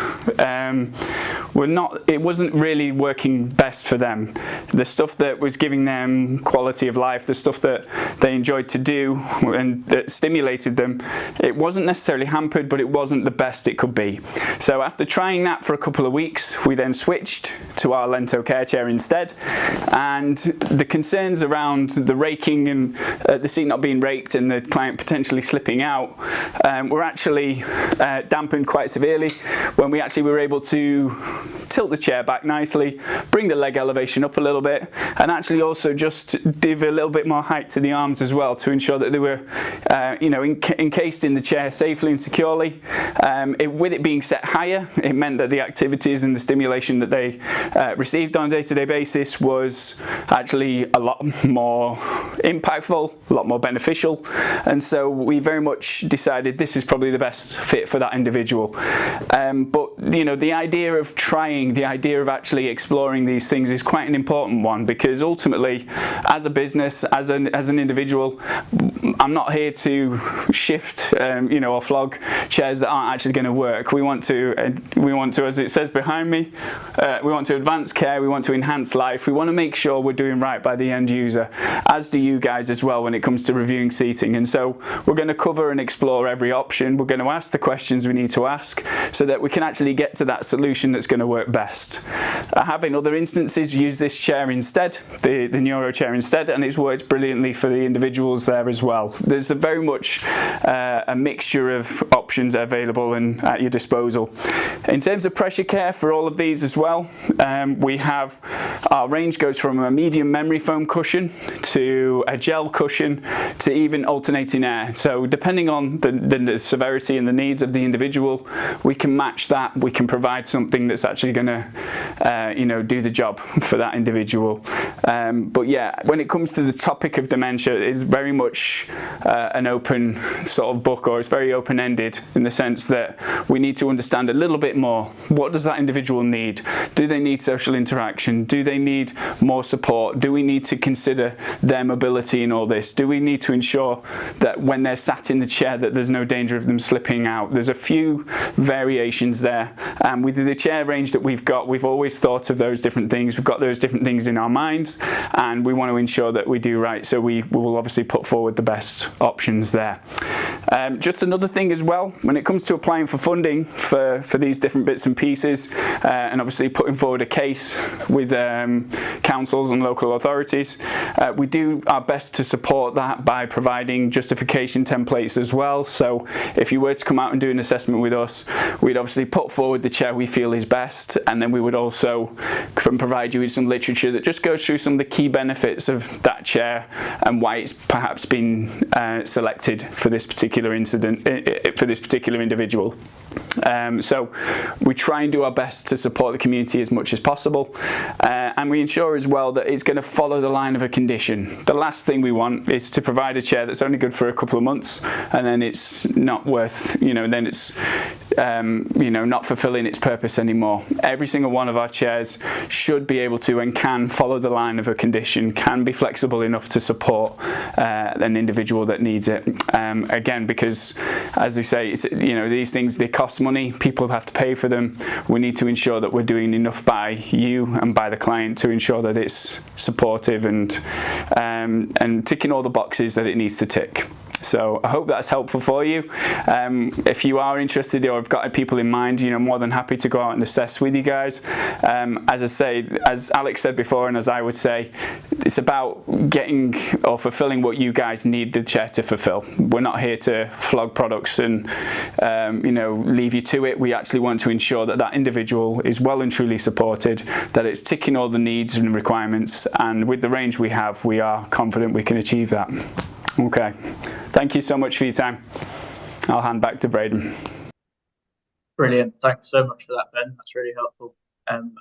it wasn't really working best for them. The stuff that was giving them quality of life, the stuff that they enjoyed to do and that stimulated them, it wasn't necessarily hampered, but it wasn't the best it could be. So after trying that for a couple of weeks, we then switched to our Lento care chair instead, and the concerns around the raking and the seat not being raked and the client potentially slipping out were actually dampened quite severely when we actually were able to tilt the chair back nicely, bring the leg elevation up a little bit, and actually also just give a little bit more height to the arms as well to ensure that they were encased in the chair safely and securely. With it being set higher, it meant that the activities and the stimulation that they received on a day-to-day basis was actually a lot more impactful, a lot more beneficial, and so we very much decided this is probably the best fit for that individual. But the idea of trying trying, the idea of actually exploring these things is quite an important one, because ultimately, as a business, as an individual, I'm not here to shift, or flog chairs that aren't actually going to work. We want to, as it says behind me, we want to advance care, we want to enhance life, we want to make sure we're doing right by the end user, as do you guys as well when it comes to reviewing seating. And so we're going to cover and explore every option. We're going to ask the questions we need to ask so that we can actually get to that solution that's going to work best. I have in other instances used this chair instead, the neuro chair instead, and it's worked brilliantly for the individuals there as well. There's a very much a mixture of options available and at your disposal. In terms of pressure care for all of these as well, we have, our range goes from a medium memory foam cushion to a gel cushion to even alternating air. So depending on the severity and the needs of the individual, we can match that. We can provide something that's actually going to do the job for that individual. But yeah, when it comes to the topic of dementia, it's very much an open sort of book, or it's very open-ended in the sense that we need to understand a little bit more. What does that individual need? Do they need social interaction? Do they need more support? Do we need to consider their mobility in all this? Do we need to ensure that when they're sat in the chair that there's no danger of them slipping out? There's a few variations there. With the chair range that we've got, we've always thought of those different things. We've got those different things in our minds, and we want to ensure that we do right. So we will obviously put forward the best options there. Just another thing as well, when it comes to applying for funding for these different bits and pieces, and obviously putting forward a case with councils and local authorities, we do our best to support that by providing justification templates as well. So if you were to come out and do an assessment with us, we'd obviously put forward the chair we feel is best, and then we would also provide you with some literature that just goes through some of the key benefits of that chair and why it's perhaps been selected for this particular incident, for this particular individual. So we try and do our best to support the community as much as possible, and we ensure as well that it's going to follow the line of a condition. The last thing we want is to provide a chair that's only good for a couple of months and then it's not worth, then it's not fulfilling its purpose anymore. Every single one of our chairs should be able to and can follow the line of a condition, can be flexible enough to support an individual that needs it. Again, because as we say, it's, these things, they cost money, people have to pay for them. We need to ensure that we're doing enough by you and by the client to ensure that it's supportive and ticking all the boxes that it needs to tick. So I hope that's helpful for you. If you are interested or have got people in mind, more than happy to go out and assess with you guys. As I say, as Alex said before, and as I would say, it's about getting or fulfilling what you guys need the chair to fulfill. We're not here to flog products and leave you to it. We actually want to ensure that that individual is well and truly supported, that it's ticking all the needs and requirements, and with the range we have, we are confident we can achieve that. Okay, thank you so much for your time. I'll hand back to Braden. Brilliant. Thanks so much for that, Ben. That's really helpful. And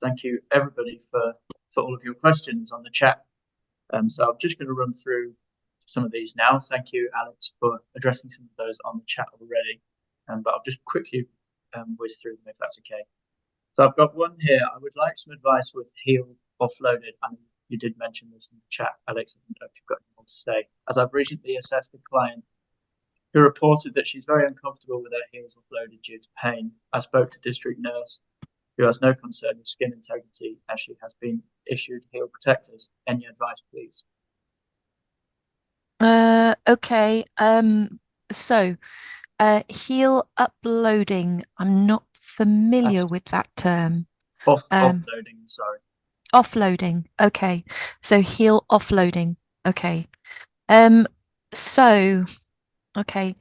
thank you everybody for all of your questions on the chat. So I'm just going to run through some of these now. Thank you, Alex, for addressing some of those on the chat already. But I'll just quickly whiz through them if that's okay. So I've got one here. I would like some advice with heel offloaded. And you did mention this in the chat, Alex. I don't know if you've got anything to say. As I've recently assessed a client who reported that she's very uncomfortable with her heels offloaded due to pain. I spoke to district nurse who has no concern with skin integrity as she has been issued heel protectors. Any advice, please? Okay. So heel uploading. I'm not familiar with that term. Offloading, sorry. Offloading. Okay. So heel offloading. Okay. Okay.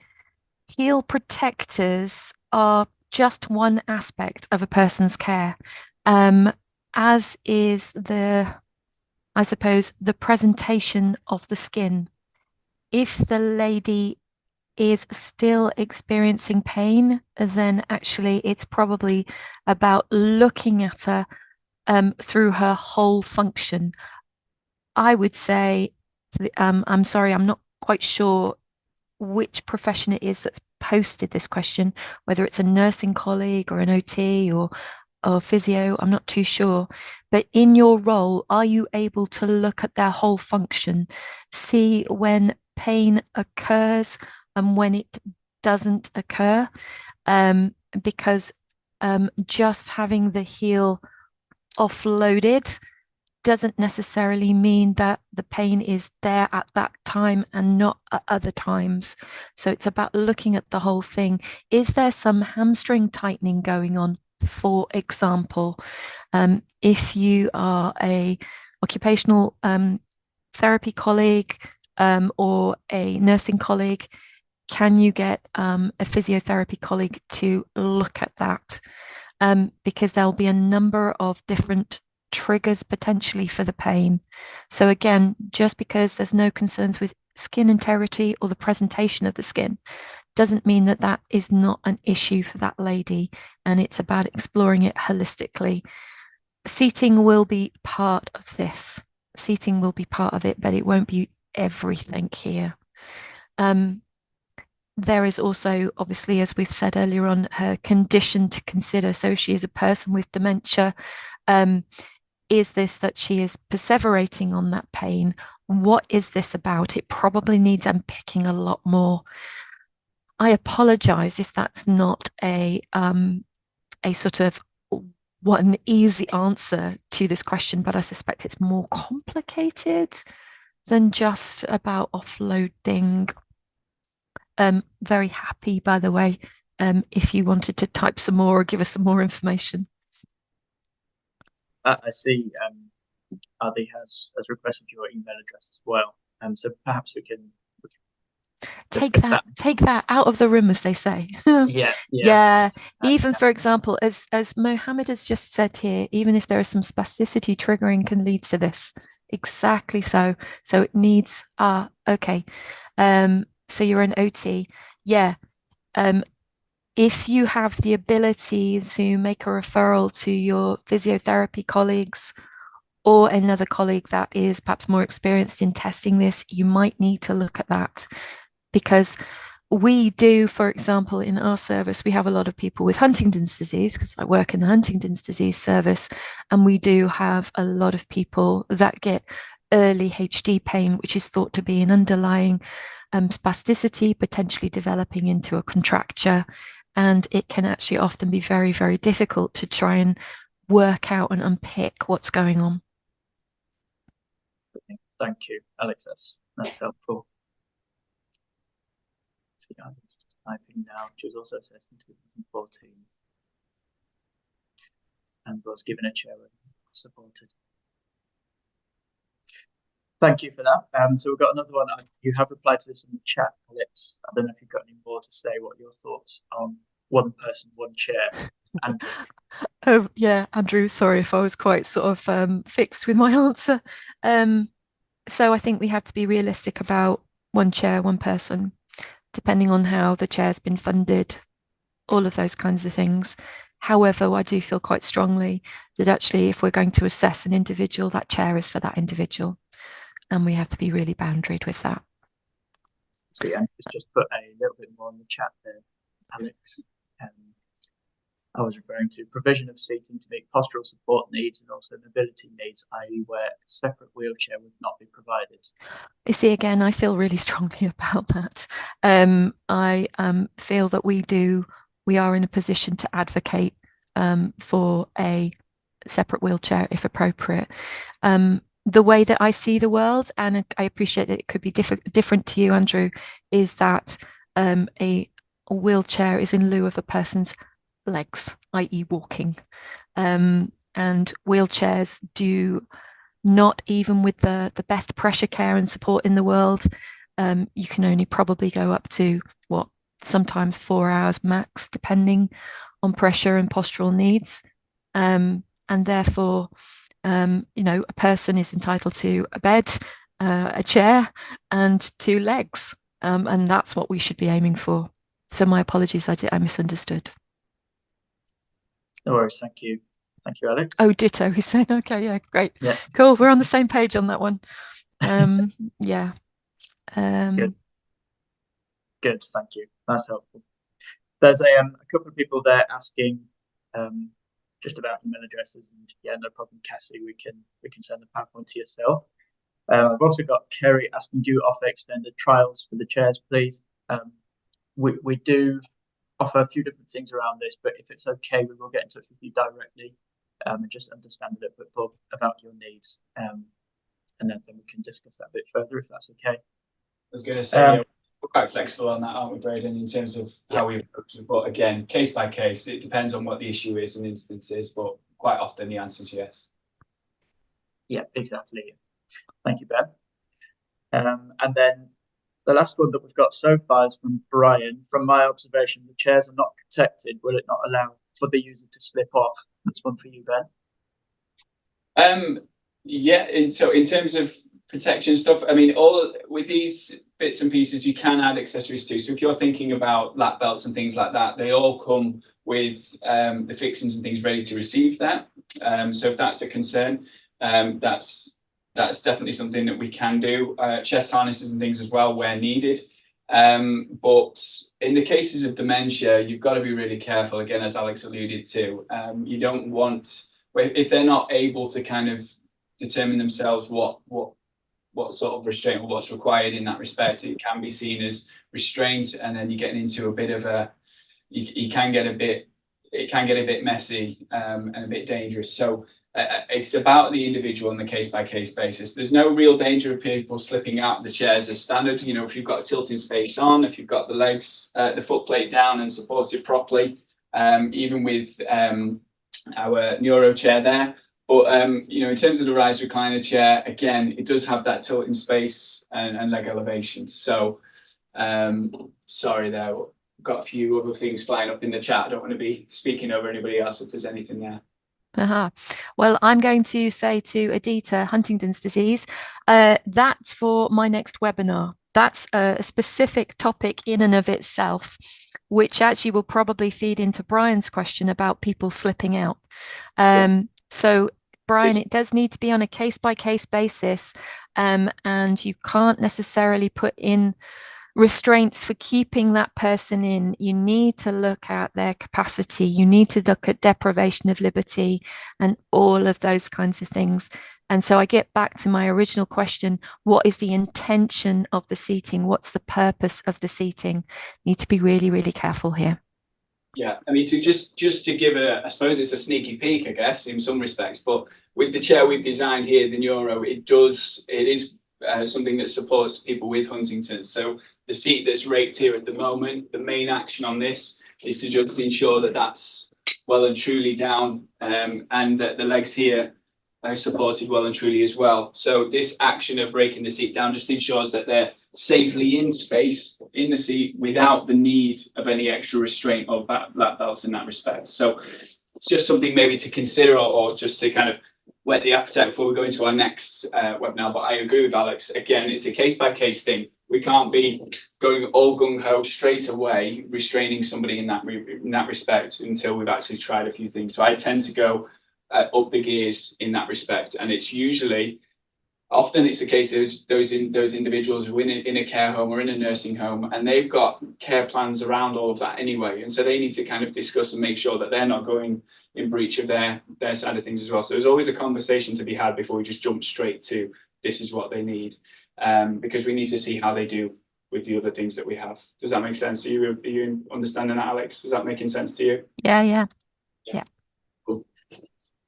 Heel protectors are just one aspect of a person's care, as is I suppose, the presentation of the skin. If the lady is still experiencing pain, then actually it's probably about looking at her through her whole function. I would say, I'm sorry, I'm not quite sure which profession it is that's posted this question, whether it's a nursing colleague or an OT or or physio, I'm not too sure. But in your role, are you able to look at their whole function, see when pain occurs and when it doesn't occur? Because just having the heel offloaded doesn't necessarily mean that the pain is there at that time and not at other times. So it's about looking at the whole thing. Is there some hamstring tightening going on, for example? If you are a occupational therapy colleague or a nursing colleague, can you get a physiotherapy colleague to look at that? Because there'll be a number of different triggers potentially for the pain. So again, just because there's no concerns with skin integrity or the presentation of the skin doesn't mean that that is not an issue for that lady, and it's about exploring it holistically. Seating will be part of this. Seating will be part of it, but it won't be everything here. There is also, obviously, as we've said earlier on, her condition to consider. So she is a person with dementia. Is this that she is perseverating on that pain? What is this about? It probably needs unpicking a lot more. I apologize if that's not a sort of one easy answer to this question, but I suspect it's more complicated than just about offloading. Very happy, by the way, if you wanted to type some more or give us some more information. I see. Adi has requested your email address as well. So perhaps we can take that out of the room, as they say. Yeah. Even for example, as Mohammed has just said here, even if there is some spasticity triggering can lead to this. Exactly so. So it needs okay. So you're an OT. Yeah. If you have the ability to make a referral to your physiotherapy colleagues or another colleague that is perhaps more experienced in testing this, you might need to look at that. Because we do, for example, in our service, we have a lot of people with Huntington's disease, because I work in the Huntington's disease service, and we do have a lot of people that get early HD pain, which is thought to be an underlying spasticity, potentially developing into a contracture. And it can actually often be very, very difficult to try and work out and unpick what's going on. Thank you, Alex. That's helpful. I'm just typing now. She was also assessed in 2014 and was given a chair and supported. Thank you for that. So we've got another one. You have replied to this in the chat, Alex. I don't know if you've got any more to say. What are your thoughts on one person, one chair? And oh yeah, Andrew. Sorry if I was quite sort of fixed with my answer. So I think we have to be realistic about one chair, one person, depending on how the chair's been funded, all of those kinds of things. However, I do feel quite strongly that actually, if we're going to assess an individual, that chair is for that individual. And we have to be really boundaried with that. See, and just put a little bit more in the chat there, Alex. I was referring to provision of seating to meet postural support needs and also mobility needs, i.e. where a separate wheelchair would not be provided. You see, again, I feel really strongly about that. I feel that we are in a position to advocate for a separate wheelchair if appropriate. The way that I see the world, and I appreciate that it could be different to you, Andrew, is that a wheelchair is in lieu of a person's legs, i.e. walking. And wheelchairs do not, even with the best pressure care and support in the world, you can only probably go up to sometimes 4 hours max, depending on pressure and postural needs. And therefore, a person is entitled to a bed, a chair, and 2 legs. And that's what we should be aiming for. So my apologies, I misunderstood. No worries, thank you. Thank you, Alex. Oh, ditto, he's saying, okay, yeah, great. Yeah. Cool, we're on the same page on that one. Yeah. Good, thank you. That's helpful. There's a couple of people there asking just about email addresses, and yeah, no problem, Cassie. We can send the PowerPoint to yourself. I've also got Kerry asking, do you offer extended trials for the chairs, please? We do offer a few different things around this, but if it's okay, we will get in touch with you directly and just understand a little bit more about your needs. And then we can discuss that a bit further if that's okay. I was going to say, yeah, we're quite flexible on that, aren't we, Braden, in terms of how we approach it. But again, case by case, it depends on what the issue is and instances, but quite often the answer is yes. Yeah, exactly. Thank you, Ben. And then the last one that we've got so far is from Brian. From my observation, the chairs are not protected. Will it not allow for the user to slip off? That's one for you, Ben. Yeah, so in terms of protection stuff, I mean, with these bits and pieces, you can add accessories too. So if you're thinking about lap belts and things like that, they all come with the fixings and things ready to receive that. So if that's a concern, that's definitely something that we can do. Chest harnesses and things as well where needed. But in the cases of dementia, you've got to be really careful, again, as Alex alluded to. You don't want, if they're not able to kind of determine themselves what sort of restraint or what's required in that respect, it can be seen as restraint, and then you're getting into a bit of a, it can get a bit messy and a bit dangerous. So it's about the individual on the case-by-case basis. There's no real danger of people slipping out of the chairs as standard. You know, if you've got a tilting space on, if you've got the legs, the foot plate down and supported properly, even with our neuro chair there. But you know, in terms of the rise recliner chair, again, it does have that tilting space and leg elevation. So sorry there, got a few other things flying up in the chat. I don't want to be speaking over anybody else if there's anything there. Well, I'm going to say to Adita, Huntington's disease, that's for my next webinar. That's a specific topic in and of itself, which actually will probably feed into Brian's question about people slipping out. So, Brian, it does need to be on a case-by-case basis, and you can't necessarily put in restraints for keeping that person in. You need to look at their capacity. You need to look at deprivation of liberty and all of those kinds of things. And so I get back to my original question, what is the intention of the seating? What's the purpose of the seating? Need to be really, really careful here. Yeah, I mean, to just to give I suppose it's a sneaky peek, I guess, in some respects, but with the chair we've designed here, the Neuro, it is something that supports people with Huntington's. So the seat that's raked here at the moment, the main action on this is to just ensure that that's well and truly down, and that the legs here are supported well and truly as well. So this action of raking the seat down just ensures that they're safely in space in the seat without the need of any extra restraint or lap belts in that respect. So it's just something maybe to consider, or just to kind of whet the appetite before we go into our next webinar. But I agree with Alex. Again, it's a case-by-case thing. We can't be going all gung-ho straight away, restraining somebody in that respect until we've actually tried a few things. So I tend to go up the gears in that respect, and it's usually, often it's the case of those individuals who are in a care home or in a nursing home, and they've got care plans around all of that anyway, and so they need to kind of discuss and make sure that they're not going in breach of their side of things as well. So there's always a conversation to be had before we just jump straight to this is what they need, because we need to see how they do with the other things that we have. Does that make sense? Are you understanding that, Alex? Is that making sense to you? Yeah. Cool.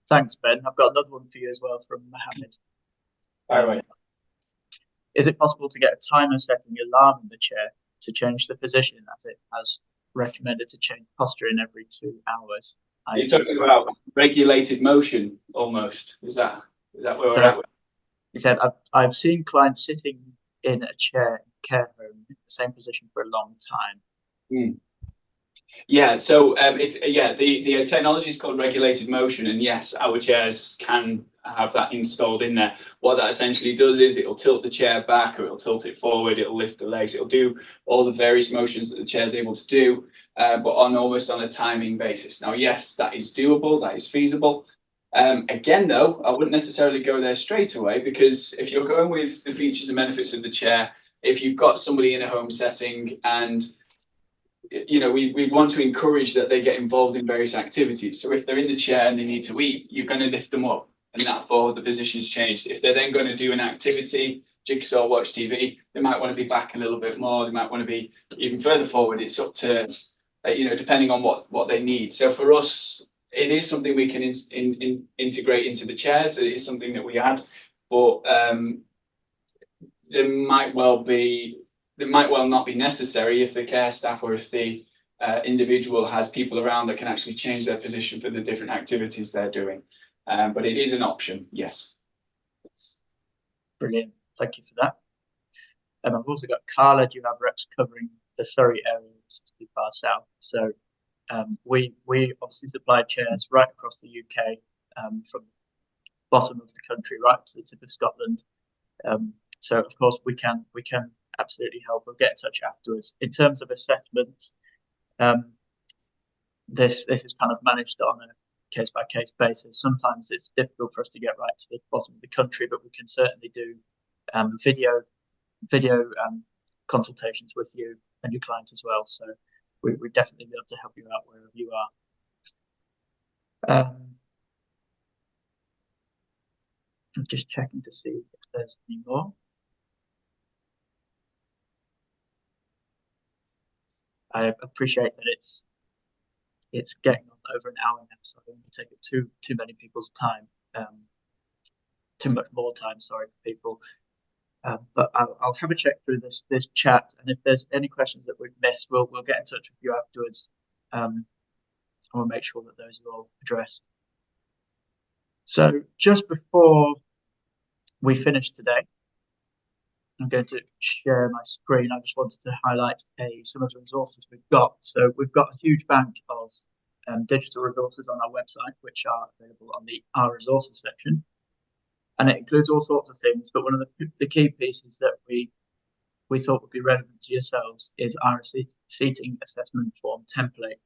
Thanks, Ben. I've got another one for you as well from Mohammed. All right. Is it possible to get a timer setting alarm in the chair to change the position, as it has recommended to change posture in every 2 hours? You're talking about regulated motion almost. Is that where we're at? He said, I've seen clients sitting in a chair in care home in the same position for a long time. Yeah, so the technology is called regulated motion, and yes, our chairs can have that installed in there. What that essentially does is it'll tilt the chair back, or it'll tilt it forward, it'll lift the legs, it'll do all the various motions that the chair is able to do, but almost on a timing basis. Now, yes, that is doable, that is feasible. Again, though, I wouldn't necessarily go there straight away, because if you're going with the features and benefits of the chair, if you've got somebody in a home setting and we want to encourage that they get involved in various activities. So if they're in the chair and they need to eat, you're going to lift them up, and therefore the position's changed. If they're then going to do an activity, jigsaw, watch TV, they might want to be back a little bit more. They might want to be even further forward. It's up to, depending on what they need. So for us, it is something we can integrate into the chairs. It is something that we add, but there might well not be necessary if the care staff or if the individual has people around that can actually change their position for the different activities they're doing. But it is an option, yes. Brilliant, thank you for that. I've also got Carla. Do you have reps covering the Surrey area, 65 South? So we obviously supply chairs right across the UK, from the bottom of the country right to the tip of Scotland. So of course we can absolutely help. We'll get in touch afterwards. In terms of assessment, this is kind of managed on a case by case basis. Sometimes it's difficult for us to get right to the bottom of the country, but we can certainly do video consultations with you and your client as well. So we definitely be able to help you out wherever you are. I'm just checking to see if there's any more. I appreciate that it's getting on over an hour now, so I don't want to take up too many people's time, too much more time, sorry, for people. But I'll have a check through this chat, and if there's any questions that we've missed, we'll get in touch with you afterwards. And we'll make sure that those are all addressed. So just before we finish today, I'm going to share my screen. I just wanted to highlight some of the resources we've got. So we've got a huge bank of digital resources on our website, which are available on the Our Resources section. And it includes all sorts of things, but one of the key pieces that we thought would be relevant to yourselves is our seating assessment form template,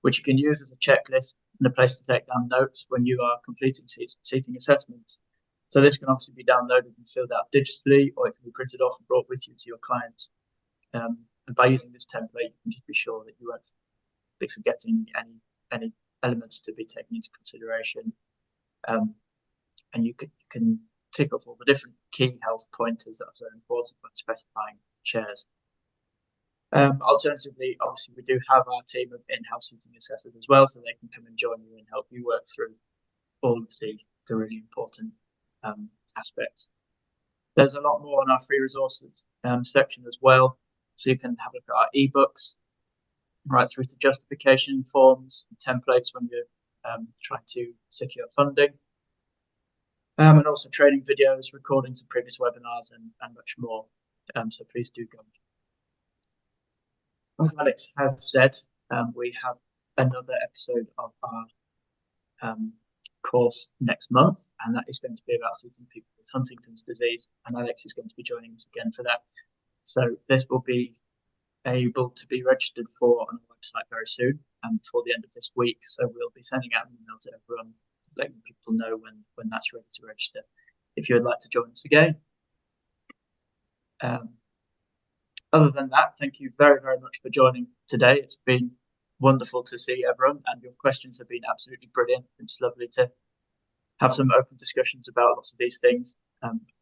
which you can use as a checklist and a place to take down notes when you are completing seating assessments. So this can obviously be downloaded and filled out digitally, or it can be printed off and brought with you to your client. And by using this template, you can just be sure that you won't be forgetting any elements to be taken into consideration. And you can tick off all the different key health pointers that are so important when specifying chairs. Alternatively, obviously, we do have our team of in-house seating assessors as well, so they can come and join you and help you work through all of the really important aspects. There's a lot more on our free resources section as well, so you can have a look at our ebooks, right through to justification forms and templates when you're trying to secure funding, and also training videos, recordings of previous webinars, and much more. So please do go. As Alex has said, we have another episode of our course next month, and that is going to be about seating people with Huntington's disease, and Alex is going to be joining us again for that. So this will be able to be registered for on our website very soon, and before the end of this week. So we'll be sending out an email to everyone, letting people know when that's ready to register, if you would like to join us again. Other than that, thank you very, very much for joining today. It's been wonderful to see everyone, and your questions have been absolutely brilliant. It's lovely to have some open discussions about lots of these things.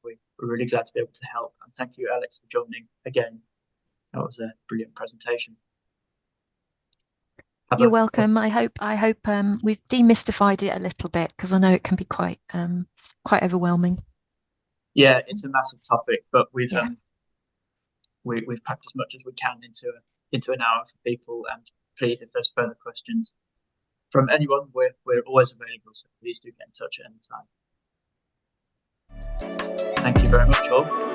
We're really glad to be able to help, and thank you, Alex, for joining again. That was a brilliant presentation. You're welcome. I hope we've demystified it a little bit, because I know it can be quite overwhelming. Yeah, it's a massive topic, but we've packed as much as we can into an hour for people. And please, if there's further questions from anyone, we're always available. So please do get in touch at any time. Thank you very much, all.